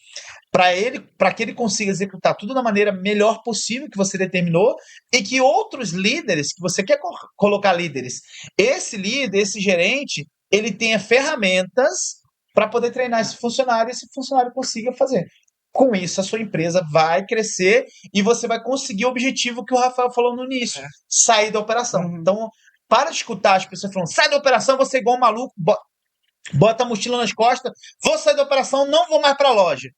para que ele consiga executar tudo da maneira melhor possível que você determinou e que outros líderes, que você quer colocar líderes, esse líder, esse gerente, ele tenha ferramentas para poder treinar esse funcionário e esse funcionário consiga fazer. Com isso, a sua empresa vai crescer e você vai conseguir o objetivo que o Rafael falou no início, sair da operação. Então, para de escutar as pessoas falando, sai da operação, você é igual um maluco, bota a mochila nas costas, vou sair da operação, não vou mais para a loja.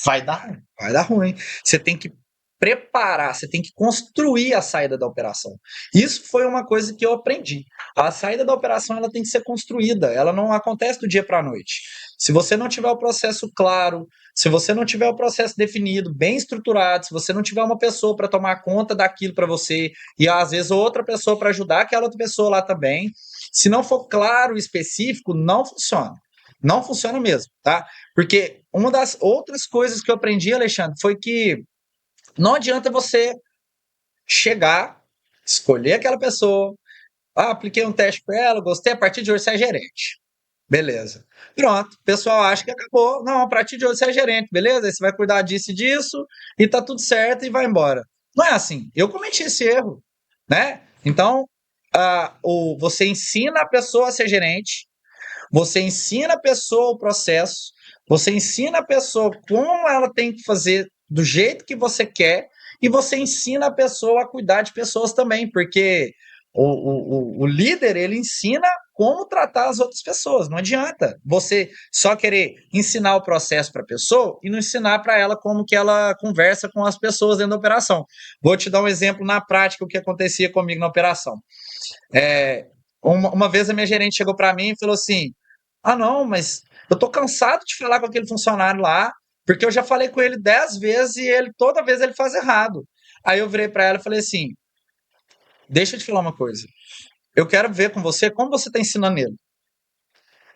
Vai dar ruim. Vai dar ruim. Você tem que preparar, você tem que construir a saída da operação. Isso foi uma coisa que eu aprendi. A saída da operação ela tem que ser construída, ela não acontece do dia para a noite. Se você não tiver o processo claro, se você não tiver o processo definido, bem estruturado, se você não tiver uma pessoa para tomar conta daquilo para você e às vezes outra pessoa para ajudar aquela outra pessoa lá também, se não for claro e específico, não funciona. Não funciona mesmo, tá? Porque uma das outras coisas que eu aprendi, Alexandre, foi que não adianta você chegar, escolher aquela pessoa, apliquei um teste para ela, gostei, a partir de hoje você é gerente. Beleza. Pronto, o pessoal acha que acabou. Não, a partir de hoje você é gerente, beleza? Aí você vai cuidar disso e disso, e tá tudo certo e vai embora. Não é assim. Eu cometi esse erro, né? Então, você ensina a pessoa a ser gerente, você ensina a pessoa o processo, você ensina a pessoa como ela tem que fazer do jeito que você quer e você ensina a pessoa a cuidar de pessoas também, porque o líder, ele ensina como tratar as outras pessoas. Não adianta você só querer ensinar o processo para a pessoa e não ensinar para ela como que ela conversa com as pessoas dentro da operação. Vou te dar um exemplo na prática o que acontecia comigo na operação. É, uma vez a minha gerente chegou para mim e falou assim: ah, não, mas eu tô cansado de falar com aquele funcionário lá, porque eu já falei com ele 10 vezes e ele toda vez ele faz errado. Aí eu virei para ela e falei assim: deixa eu te falar uma coisa. Eu quero ver com você como você está ensinando ele.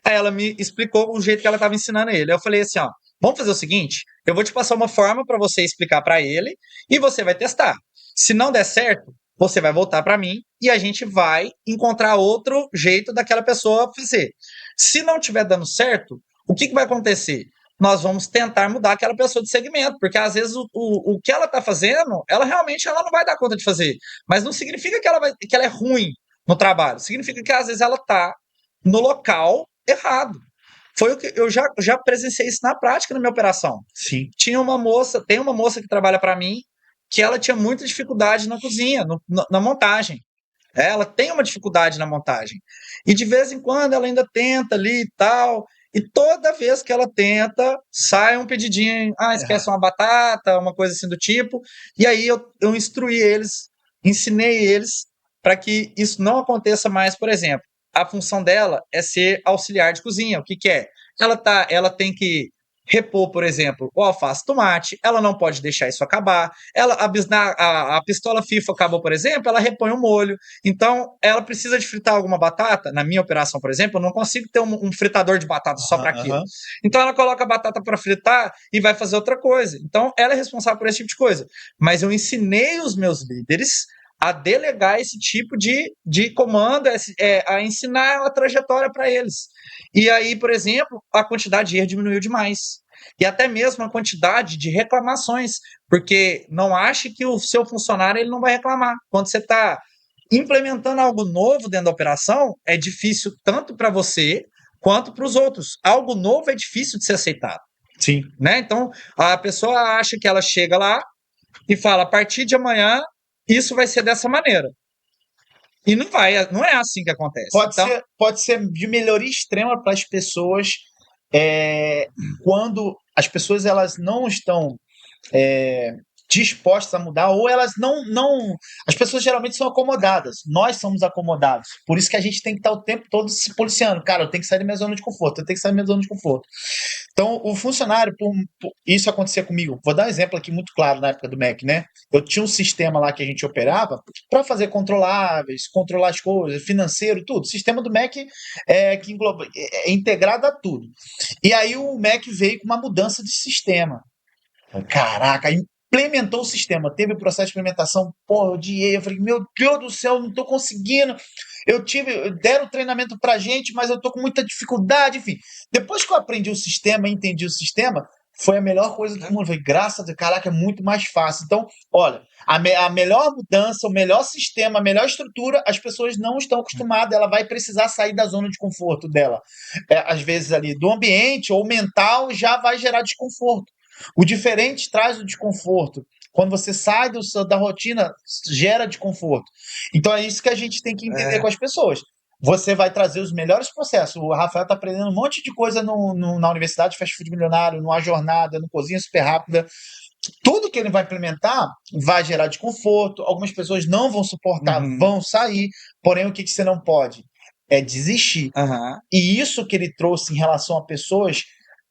Aí ela me explicou o jeito que ela estava ensinando ele. Aí eu falei assim, ó, vamos fazer o seguinte, eu vou te passar uma forma para você explicar para ele e você vai testar. Se não der certo, você vai voltar para mim e a gente vai encontrar outro jeito daquela pessoa fazer. Se não estiver dando certo, o que vai acontecer? Nós vamos tentar mudar aquela pessoa de segmento, porque às vezes o que ela está fazendo, ela realmente ela não vai dar conta de fazer. Mas não significa que ela é ruim no trabalho. Significa que às vezes ela está no local errado. Foi o que eu já presenciei isso na prática na minha operação. Sim. Tem uma moça que trabalha para mim que ela tinha muita dificuldade na cozinha, na montagem. Ela tem uma dificuldade na montagem. E de vez em quando ela ainda tenta ali e tal. E toda vez que ela tenta, sai um pedidinho, esquece uma batata, uma coisa assim do tipo. E aí eu instruí eles, ensinei eles para que isso não aconteça mais, por exemplo. A função dela é ser auxiliar de cozinha. O que é? Ela tem que repor, por exemplo, o alface tomate, ela não pode deixar isso acabar. A pistola FIFA acabou, por exemplo, ela repõe o molho. Então, ela precisa de fritar alguma batata. Na minha operação, por exemplo, eu não consigo ter um fritador de batata só para aquilo. Então, ela coloca a batata para fritar e vai fazer outra coisa. Então, ela é responsável por esse tipo de coisa. Mas eu ensinei os meus líderes a delegar esse tipo de comando, a ensinar a trajetória para eles. E aí, por exemplo, a quantidade de erro diminuiu demais. E até mesmo a quantidade de reclamações, porque não ache que o seu funcionário ele não vai reclamar. Quando você está implementando algo novo dentro da operação, é difícil tanto para você quanto para os outros. Algo novo é difícil de ser aceitado. Sim. Né? Então, a pessoa acha que ela chega lá e fala, a partir de amanhã, isso vai ser dessa maneira. E não é assim que acontece. Pode ser de melhoria extrema para as pessoas quando as pessoas elas não estão dispostas a mudar, ou elas não. As pessoas geralmente são acomodadas. Nós somos acomodados. Por isso que a gente tem que estar o tempo todo se policiando. Cara, eu tenho que sair da minha zona de conforto, eu tenho que sair da minha zona de conforto. Então, o funcionário, isso acontecia comigo. Vou dar um exemplo aqui muito claro na época do Mac, né? Eu tinha um sistema lá que a gente operava para fazer controláveis, controlar as coisas, financeiro, tudo. O sistema do Mac que engloba, é integrado a tudo. E aí o Mac veio com uma mudança de sistema. Caraca, implementou o sistema, teve o processo de implementação, pô, eu odiei, eu falei, meu Deus do céu, não tô conseguindo, deram treinamento pra gente, mas eu tô com muita dificuldade, enfim. Depois que eu aprendi o sistema, entendi o sistema, foi a melhor coisa do mundo, eu falei, graças a Deus, caraca, é muito mais fácil. Então, olha, a melhor mudança, o melhor sistema, a melhor estrutura, as pessoas não estão acostumadas, ela vai precisar sair da zona de conforto dela. Às vezes ali, do ambiente ou mental, já vai gerar desconforto. O diferente traz o desconforto. Quando você sai da rotina, gera desconforto. Então é isso que a gente tem que entender com as pessoas. Você vai trazer os melhores processos. O Rafael está aprendendo um monte de coisa na Universidade Fast Food Milionário, numa jornada, no Cozinha Super Rápida. Tudo que ele vai implementar vai gerar desconforto. Algumas pessoas não vão suportar, vão sair. Porém, o que você não pode? É desistir. E isso que ele trouxe em relação a pessoas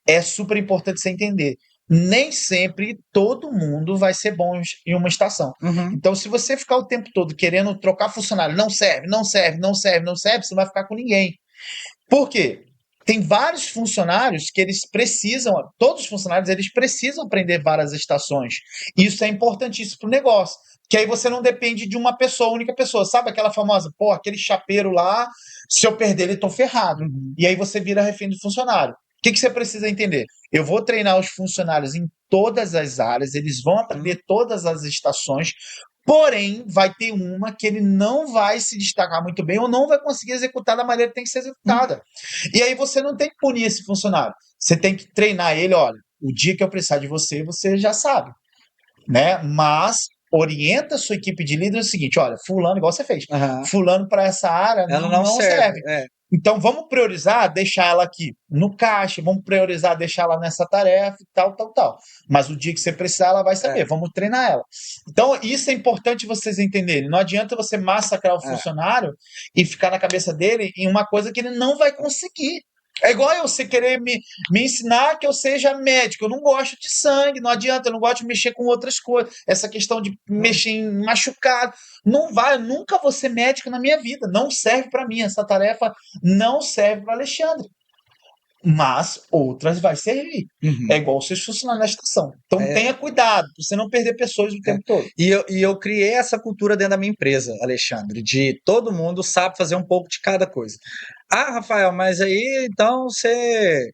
é super importante você entender. Nem sempre todo mundo vai ser bom em uma estação. Então, se você ficar o tempo todo querendo trocar funcionário, não serve, não serve, não serve, não serve, você não vai ficar com ninguém. Por quê? Tem vários funcionários que eles precisam, todos os funcionários, eles precisam aprender várias estações. Isso é importantíssimo para o negócio. Que aí você não depende de uma pessoa, única pessoa. Sabe aquela famosa, pô, aquele chapeiro lá, se eu perder ele, eu tô ferrado. E aí você vira refém do funcionário. O que você precisa entender? Eu vou treinar os funcionários em todas as áreas, eles vão aprender todas as estações, porém, vai ter uma que ele não vai se destacar muito bem ou não vai conseguir executar da maneira que tem que ser executada. E aí você não tem que punir esse funcionário. Você tem que treinar ele, olha, o dia que eu precisar de você, você já sabe. Né? Mas orienta a sua equipe de líderes o seguinte: olha, fulano, igual você fez, Aham. fulano para essa área Ela não, não não serve. serve. Então vamos priorizar deixar ela aqui no caixa, vamos priorizar deixar ela nessa tarefa e tal, tal, tal. Mas o dia que você precisar, ela vai saber, vamos treinar ela. Então isso é importante vocês entenderem. Não adianta você massacrar o funcionário e ficar na cabeça dele em uma coisa que ele não vai conseguir. É igual você querer me ensinar que eu seja médico. Eu não gosto de sangue, não adianta, eu não gosto de mexer com outras coisas. Essa questão de mexer em machucado. Não vai, eu nunca vou ser médico na minha vida. Não serve para mim. Essa tarefa não serve para Alexandre. Mas outras vai servir. É igual os seus funcionários na estação. Então tenha cuidado, para você não perder pessoas o tempo todo. E eu criei essa cultura dentro da minha empresa, Alexandre, de todo mundo sabe fazer um pouco de cada coisa. Ah, Rafael, mas aí então você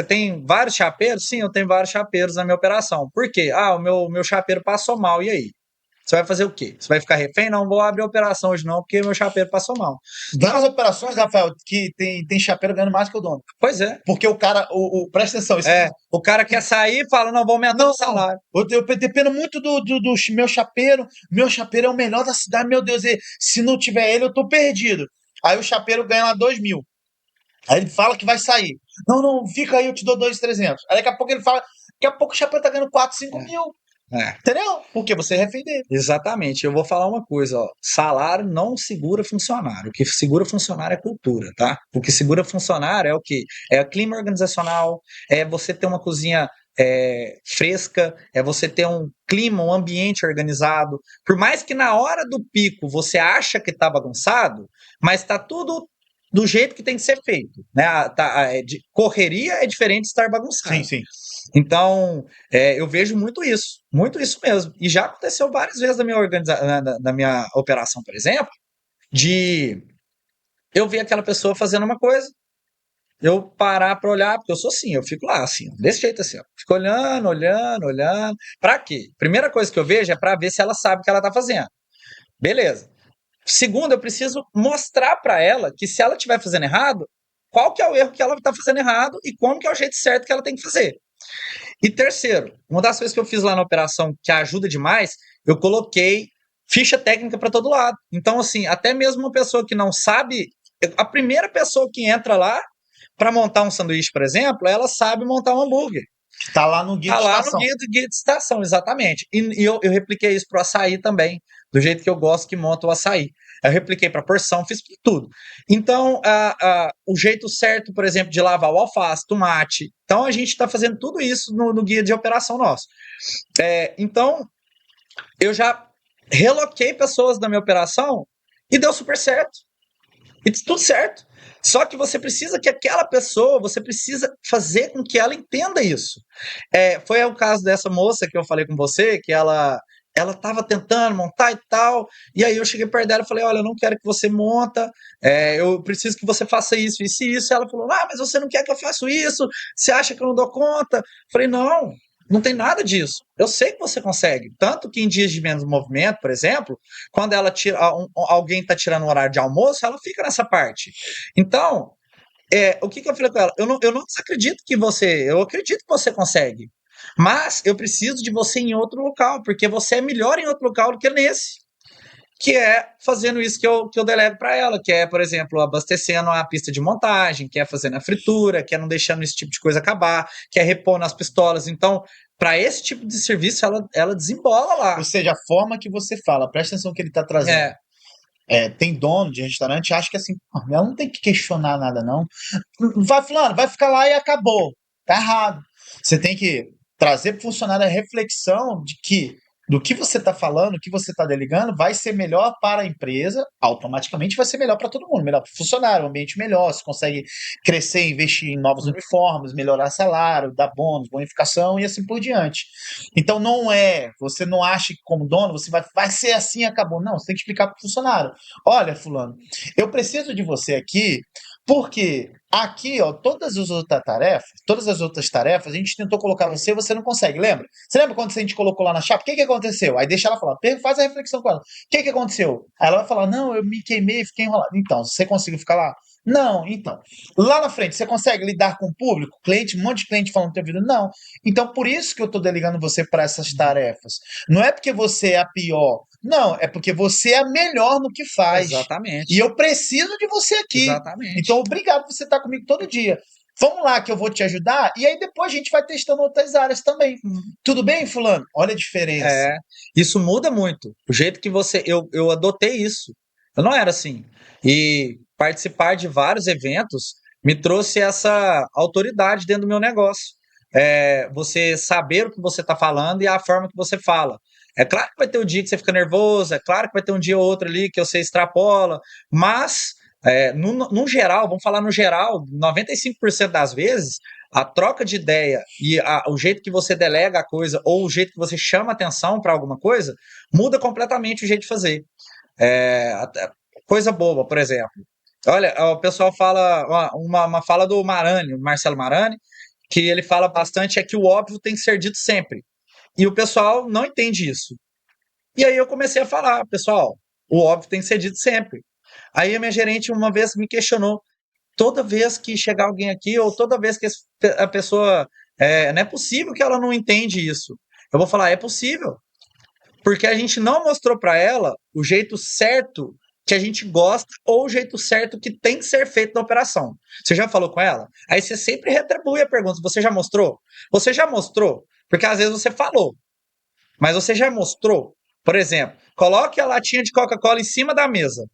tem vários chapeiros? Sim, eu tenho vários chapeiros na minha operação. Por quê? Ah, o meu chapeiro passou mal, e aí? Você vai fazer o quê? Você vai ficar refém? Não vou abrir a operação hoje não, porque meu chapeiro passou mal. Várias operações, Rafael, que tem chapeiro ganhando mais que o dono. Pois é. Porque o cara, presta atenção. O cara quer sair e fala, não, vou aumentar o salário. Eu dependo muito do meu chapeiro. Meu chapeiro é o melhor da cidade, meu Deus. Se não tiver ele, eu tô perdido. Aí o chapeiro ganha lá 2.000. Aí ele fala que vai sair. Não, não, fica aí, eu te dou 2.300. Aí daqui a pouco ele fala, daqui a pouco o chapeiro tá ganhando 4, 5 mil. Entendeu? Porque você é refém dele. Exatamente. Eu vou falar uma coisa, ó. Salário não segura funcionário. O que segura funcionário é cultura, tá? O que segura funcionário é o quê? É o clima organizacional, é você ter uma cozinha fresca, é você ter um clima, um ambiente organizado. Por mais que na hora do pico você acha que tá bagunçado, mas tá tudo do jeito que tem que ser feito, né? Correria é diferente de estar bagunçado. Sim, sim. Então, eu vejo muito isso mesmo. E já aconteceu várias vezes na minha operação, por exemplo, de eu ver aquela pessoa fazendo uma coisa, eu parar para olhar, porque eu sou assim, eu fico lá assim, desse jeito assim, ó, fico olhando, olhando, olhando. Para quê? Primeira coisa que eu vejo é para ver se ela sabe o que ela tá fazendo. Beleza. Segundo, eu preciso mostrar para ela que se ela estiver fazendo errado, qual que é o erro que ela está fazendo errado e como que é o jeito certo que ela tem que fazer. E terceiro, uma das coisas que eu fiz lá na operação que ajuda demais, eu coloquei ficha técnica para todo lado. Então, assim, até mesmo uma pessoa que não sabe, a primeira pessoa que entra lá para montar um sanduíche, por exemplo, ela sabe montar um hambúrguer. Tá lá no guia Tá de lá estação. no guia de estação, exatamente. E eu repliquei isso pro açaí também, do jeito que eu gosto que monta o açaí. Eu repliquei para porção, fiz tudo. Então, o jeito certo, por exemplo, de lavar o alface, tomate. Então, a gente está fazendo tudo isso no guia de operação nosso. Então, eu já reloquei pessoas da minha operação e deu super certo. E tudo certo. Só que você precisa que aquela pessoa, você precisa fazer com que ela entenda isso. Foi o caso dessa moça que eu falei com você, que ela estava tentando montar e tal, e aí eu cheguei perto dela e falei, olha, eu não quero que você monta, eu preciso que você faça isso, isso e isso. E ela falou, mas você não quer que eu faça isso? Você acha que eu não dou conta? Eu falei, não tem nada disso. Eu sei que você consegue. Tanto que em dias de menos movimento, por exemplo, quando ela tira, alguém está tirando o horário de almoço, ela fica nessa parte. Então, o que eu falei com ela? Eu não desacredito que eu acredito que você consegue. Mas eu preciso de você em outro local, porque você é melhor em outro local do que nesse. Que é fazendo isso que eu delego para ela, que é, por exemplo, abastecendo a pista de montagem, que é fazendo a fritura, que é não deixando esse tipo de coisa acabar, que é repondo as pistolas. Então, para esse tipo de serviço, ela desembola lá. Ou seja, a forma que você fala, presta atenção no que ele está trazendo. Tem dono de restaurante, acha que assim, ela não tem que questionar nada, não. Vai, fulano, vai ficar lá e acabou. Tá errado. Você tem que trazer para o funcionário a reflexão de que do que você está falando, o que você está delegando, vai ser melhor para a empresa, automaticamente vai ser melhor para todo mundo, melhor para o funcionário, um ambiente melhor, você consegue crescer, investir em novos uniformes, melhorar salário, dar bônus, bonificação e assim por diante. Então você não acha que como dono você vai ser assim, acabou. Não, você tem que explicar para o funcionário. Olha, fulano, eu preciso de você aqui porque aqui, ó, todas as outras tarefas, a gente tentou colocar você não consegue, lembra? Você lembra quando a gente colocou lá na chapa? O que aconteceu? Aí deixa ela falar, faz a reflexão com ela. O que aconteceu? Aí ela vai falar, não, eu me queimei, fiquei enrolado. Então, você conseguiu ficar lá? Não, então. Lá na frente, você consegue lidar com o público? Cliente, um monte de cliente falando no teu vídeo? Não. Então, por isso que eu estou delegando você para essas Uhum. tarefas. Não é porque você é a pior. Não, é porque você é a melhor no que faz. E Exatamente, eu preciso de você aqui. Então, exatamente. obrigado por você estar comigo todo dia. Vamos lá que eu vou te ajudar e aí depois a gente vai testando outras áreas também. Uhum. Tudo bem, fulano? Olha a diferença. É, isso muda muito. O jeito que eu adotei isso. Eu não era assim. E participar de vários eventos me trouxe essa autoridade dentro do meu negócio. Você saber o que você está falando e a forma que você fala. É claro que vai ter um dia que você fica nervoso, é claro que vai ter um dia ou outro ali que você extrapola, mas no geral, vamos falar no geral, 95% das vezes, a troca de ideia e o jeito que você delega a coisa ou o jeito que você chama atenção para alguma coisa muda completamente o jeito de fazer. Coisa boba, por exemplo. Olha, o pessoal fala uma fala do Marani, Marcelo Marani, que ele fala bastante é que o óbvio tem que ser dito sempre. E o pessoal não entende isso. E aí eu comecei a falar, pessoal, o óbvio tem que ser dito sempre. Aí a minha gerente uma vez me questionou, toda vez que chegar alguém aqui, ou toda vez que a pessoa. Não é possível que ela não entende isso. Eu vou falar, é possível. Porque a gente não mostrou para ela o jeito certo que a gente gosta ou o jeito certo que tem que ser feito na operação. Você já falou com ela? Aí você sempre retribui a pergunta: você já mostrou? Você já mostrou? Porque às vezes você falou, mas você já mostrou? Por exemplo, coloque a latinha de Coca-Cola em cima da mesa.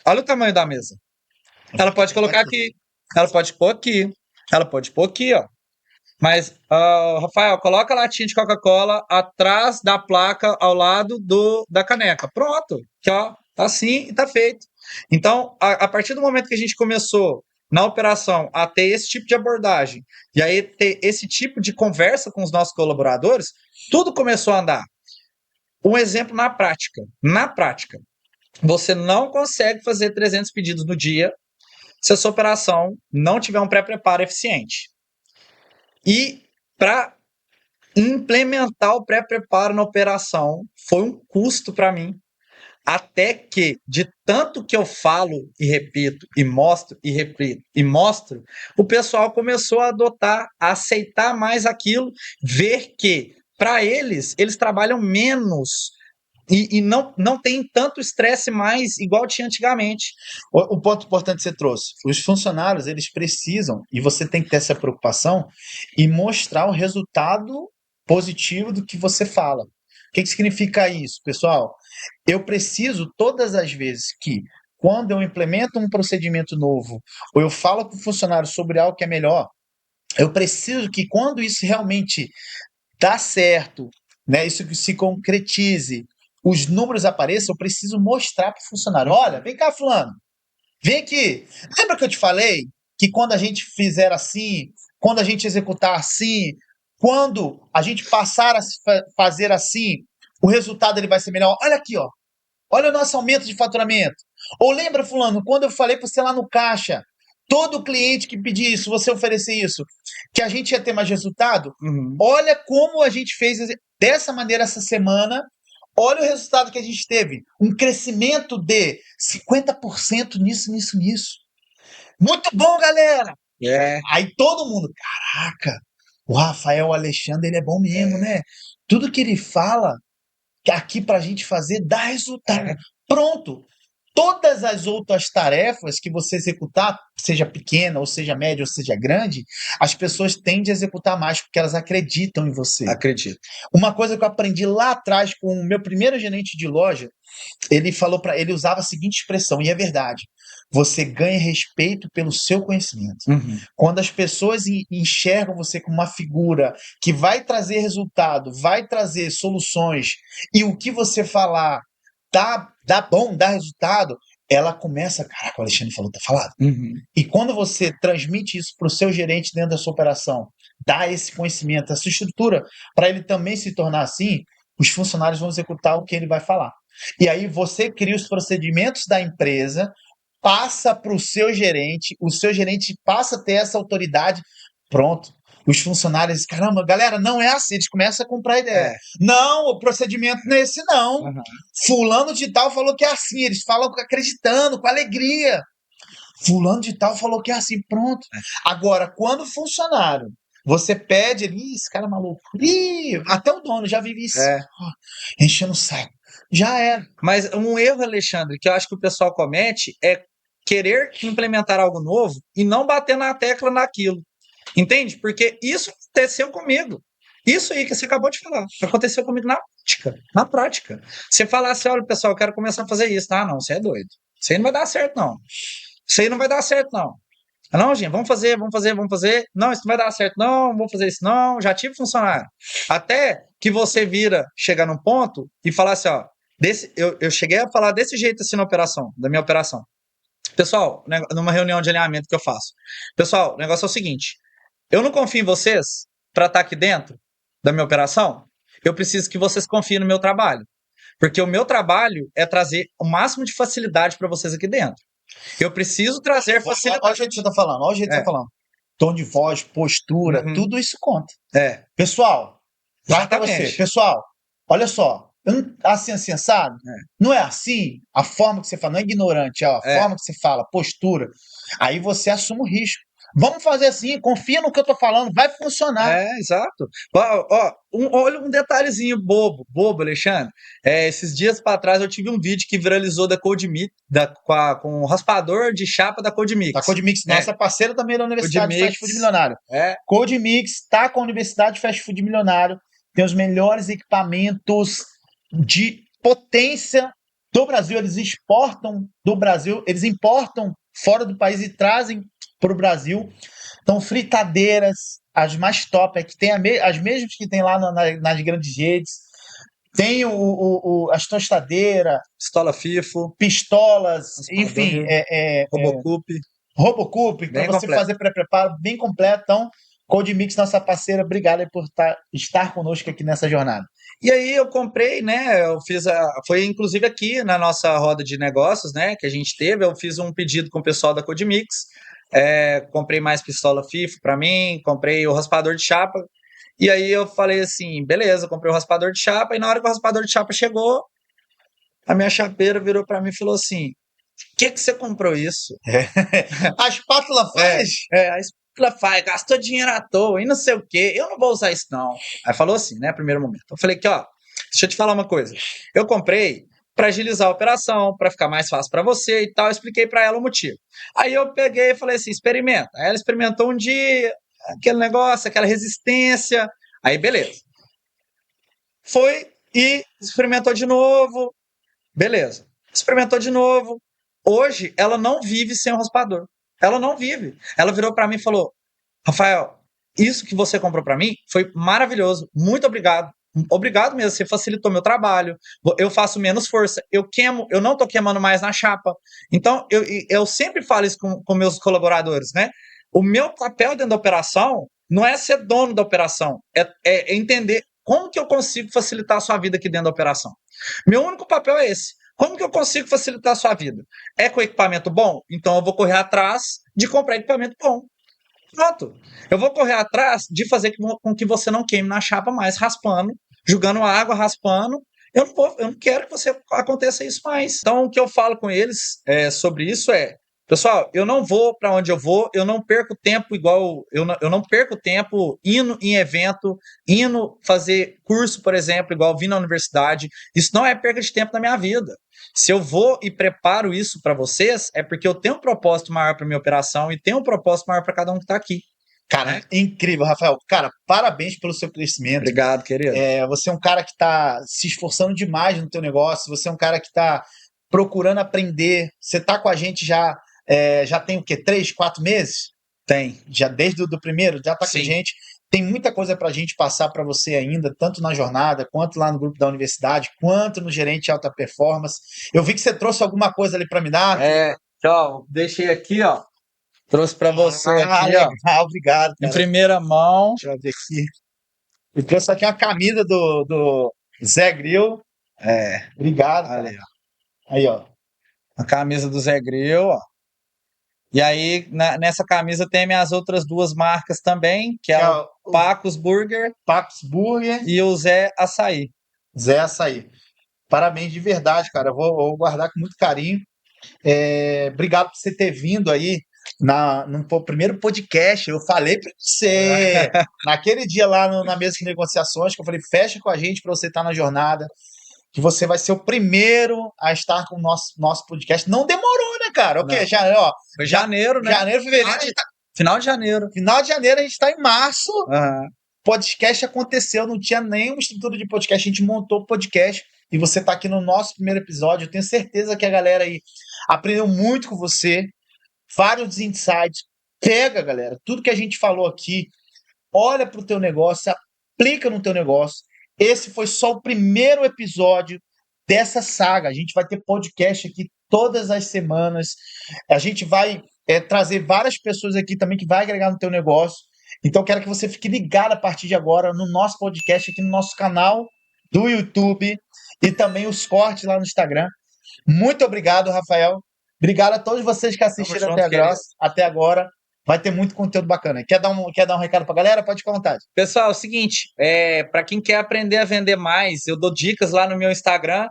Olha o tamanho da mesa. Ela pode colocar aqui, ela pode pôr aqui, ela pode pôr aqui, ó. Mas, Rafael, coloca a latinha de Coca-Cola atrás da placa, ao lado da caneca. Pronto, aqui, ó, tá assim e tá feito. Então, a partir do momento que a gente começou na operação a ter esse tipo de abordagem e aí ter esse tipo de conversa com os nossos colaboradores, tudo começou a andar. Um exemplo na prática. Na prática, você não consegue fazer 300 pedidos no dia se a sua operação não tiver um pré-preparo eficiente. E para implementar o pré-preparo na operação foi um custo para mim, até que, de tanto que eu falo e repito, e mostro e repito e mostro, o pessoal começou a adotar, a aceitar mais aquilo, ver que, para eles trabalham menos e não tem tanto estresse mais igual tinha antigamente. O ponto importante que você trouxe, os funcionários, eles precisam, e você tem que ter essa preocupação, e mostrar o resultado positivo do que você fala. O que significa isso, pessoal? Eu preciso, todas as vezes que, quando eu implemento um procedimento novo, ou eu falo com o funcionário sobre algo que é melhor, eu preciso que, quando isso realmente dá certo, né, isso que se concretize, os números apareçam, eu preciso mostrar para o funcionário: olha, vem cá, fulano. Vem aqui. Lembra que eu te falei que quando a gente fizer assim, quando a gente executar assim, quando a gente passar a fazer assim, o resultado ele vai ser melhor? Olha aqui, ó. Olha o nosso aumento de faturamento. Ou lembra, fulano, quando eu falei para você lá no caixa, todo cliente que pedir isso, você oferecer isso, que a gente ia ter mais resultado? Uhum. Olha como a gente fez dessa maneira essa semana. Olha o resultado que a gente teve. Um crescimento de 50% nisso, nisso, nisso. Muito bom, galera! É, Aí todo mundo, caraca, o Rafael Alexandre, ele é bom mesmo, né? Tudo que ele fala, que aqui pra gente fazer, dá resultado. é, Pronto. Todas as outras tarefas que você executar, seja pequena, ou seja média, ou seja grande, as pessoas tendem a executar mais porque elas acreditam em você. acredito. Uma coisa que eu aprendi lá atrás com o meu primeiro gerente de loja, ele falou para ele usava a seguinte expressão, e é verdade: você ganha respeito pelo seu conhecimento. Uhum. Quando as pessoas enxergam você como uma figura que vai trazer resultado, vai trazer soluções, e o que você falar dá bom, dá resultado, ela começa, caraca, o Alexandre falou, tá falado. Uhum. E quando você transmite isso para o seu gerente dentro da sua operação, dá esse conhecimento, essa estrutura, para ele também se tornar assim, os funcionários vão executar o que ele vai falar. E aí você cria os procedimentos da empresa, passa para o seu gerente passa a ter essa autoridade, pronto. Os funcionários, caramba, galera, não é assim, eles começam a comprar ideia. É. Não, o procedimento não é esse, não. Uhum. Fulano de tal falou que é assim, eles falam acreditando, com alegria. fulano de tal falou que é assim, pronto. Agora, quando o funcionário, você pede ali, esse cara é maluco, ih, até o dono já vive isso, É. enchendo o saco. Já era. Mas um erro, Alexandre, que eu acho que o pessoal comete é querer implementar algo novo e não bater na tecla naquilo. Entende? Porque isso aconteceu comigo. Isso aí que você acabou de falar. Aconteceu comigo na prática. Na prática. Você falar assim, olha, pessoal, eu quero começar a fazer isso. Ah, não, você é doido. Isso aí não vai dar certo, não. Isso aí não vai dar certo, não. Ah, não, gente, vamos fazer, vamos fazer, vamos fazer. Não, isso não vai dar certo, não, vamos fazer isso, não. Já tive funcionário. Até que você vira, chegar num ponto e falar assim, ó, eu cheguei a falar desse jeito assim na operação, da minha operação. Pessoal, numa reunião de alinhamento que eu faço. Pessoal, o negócio é o seguinte: eu não confio em vocês para estar aqui dentro da minha operação. Eu preciso que vocês confiem no meu trabalho. Porque o meu trabalho é trazer o máximo de facilidade para vocês aqui dentro. Eu preciso trazer facilidade. Olha o jeito que você tá falando, olha o jeito que você É. tá falando. Tom de voz, postura, Uhum. tudo isso conta. É. Pessoal, vai pra você. Exatamente. Pessoal, olha só. Assim, assado. É. Não é assim? A forma que você fala, não é ignorante, é a É. forma que você fala, postura. Aí você assume o risco. Vamos fazer assim, confia no que eu tô falando, vai funcionar. É, exato. Ó, olha um detalhezinho bobo, Alexandre. Esses dias para trás eu tive um vídeo que viralizou da Codemix, com o raspador de chapa da Codemix. A Codemix, nossa parceira também da Universidade de Fast Food Milionário. Codemix tá com a Universidade de Fast Food Milionário, tem os melhores equipamentos de potência do Brasil. Eles exportam do Brasil, eles importam fora do país e trazem para o Brasil. Então, fritadeiras, as mais top, que tem as mesmas que tem lá nas grandes redes. Tem as tostadeiras, pistola FIFO, pistolas, enfim, Robocup, para você fazer pré-preparo bem completo. Então, Codemix, nossa parceira, obrigado aí por estar conosco aqui nessa jornada. E aí eu comprei, né? Foi inclusive aqui na nossa roda de negócios, né? Que a gente teve, eu fiz um pedido com o pessoal da Codemix. Comprei mais pistola FIFO para mim, comprei o raspador de chapa. E aí eu falei assim, beleza, comprei o raspador de chapa. E na hora que o raspador de chapa chegou, a minha chapeira virou para mim e falou assim: que você comprou isso? A espátula faz? A espátula faz, gastou dinheiro à toa e não sei o quê. Eu não vou usar isso, não. Aí falou assim, né? Primeiro momento. Eu falei que, ó, deixa eu te falar uma coisa. Eu comprei para agilizar a operação, para ficar mais fácil para você e tal. Eu expliquei para ela o motivo. Aí eu peguei e falei assim: experimenta. Aí ela experimentou um dia, aquele negócio, aquela resistência. Aí, beleza. Foi e experimentou de novo. Beleza. Experimentou de novo. Hoje, ela não vive sem o raspador. Ela não vive. Ela virou para mim e falou: Rafael, isso que você comprou para mim foi maravilhoso. Muito obrigado. Obrigado mesmo, você facilitou meu trabalho. Eu faço menos força. Eu não tô queimando mais na chapa. Então, eu sempre falo isso com meus colaboradores, né? O meu papel dentro da operação não é ser dono da operação, é entender como que eu consigo facilitar a sua vida aqui dentro da operação. Meu único papel é esse. Como que eu consigo facilitar a sua vida? É com equipamento bom? Então eu vou correr atrás de comprar equipamento bom. Pronto. Eu vou correr atrás de fazer com que você não queime na chapa mais, raspando, jogando água, raspando. Eu não quero que você aconteça isso mais. Então, o que eu falo com eles sobre isso pessoal, eu não vou para onde eu vou, eu não perco tempo eu não perco tempo indo em evento, indo fazer curso, por exemplo, igual vim na universidade. Isso não é perda de tempo na minha vida. Se eu vou e preparo isso para vocês, é porque eu tenho um propósito maior para minha operação e tenho um propósito maior para cada um que está aqui. Cara, incrível, Rafael. Cara, parabéns pelo seu crescimento. Obrigado, querido. Você é um cara que está se esforçando demais no teu negócio, você é um cara que está procurando aprender. Você está com a gente já tem o quê? 3, 4 meses? Tem. Já desde o primeiro? Já está com a gente. Tem muita coisa para a gente passar para você ainda, tanto na jornada, quanto lá no grupo da universidade, quanto no gerente de alta performance. Eu vi que você trouxe alguma coisa ali para me dar. Ó, deixei aqui, ó. Trouxe para você aqui, legal, ó. Obrigado, cara. Em primeira mão. Deixa eu ver aqui. E trouxe aqui uma camisa do Zé Grill. Obrigado, cara. Aí, ó. A camisa do Zé Grill, ó. E aí, nessa camisa tem minhas outras duas marcas também, que é o Pacos Burger e o Zé Açaí. Zé Açaí. Parabéns de verdade, cara. Eu vou guardar com muito carinho. Obrigado por você ter vindo aí no primeiro podcast. Eu falei para você, naquele dia lá na mesa de negociações, que eu falei, fecha com a gente para você estar na jornada, que você vai ser o primeiro a estar com o nosso podcast. Não demorou, né, cara? O quê? Não. Já, ó, Foi janeiro, né? janeiro, fevereiro, Final de janeiro. final de janeiro a gente está em março. Aham. Podcast aconteceu, não tinha nenhuma estrutura de podcast, a gente montou o podcast e você está aqui no nosso primeiro episódio. Eu tenho certeza que a galera aí aprendeu muito com você, vários insights. Pega, galera, tudo que a gente falou aqui, olha para o teu negócio, aplica no teu negócio. Esse foi só o primeiro episódio dessa saga. A gente vai ter podcast aqui todas as semanas. A gente vai trazer várias pessoas aqui também que vai agregar no teu negócio. Então, quero que você fique ligado a partir de agora no nosso podcast, aqui no nosso canal do YouTube e também os cortes lá no Instagram. Muito obrigado, Rafael. Obrigado a todos vocês que assistiram até agora. Vai ter muito conteúdo bacana. Quer dar um recado pra galera? Pode ficar à vontade. Pessoal, é o seguinte, para quem quer aprender a vender mais, eu dou dicas lá no meu Instagram.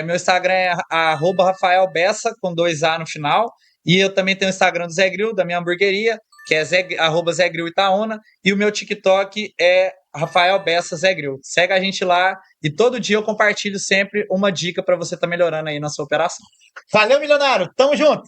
Meu Instagram é @RafaelBessa, com 2 A no final. E eu também tenho o Instagram do Zé Grill, da minha hamburgueria, que é @Zé Grill Itaúna. E o meu TikTok é Rafael Bessa Zé Grill. Segue a gente lá e todo dia eu compartilho sempre uma dica para você estar melhorando aí na sua operação. Valeu, milionário. Tamo junto.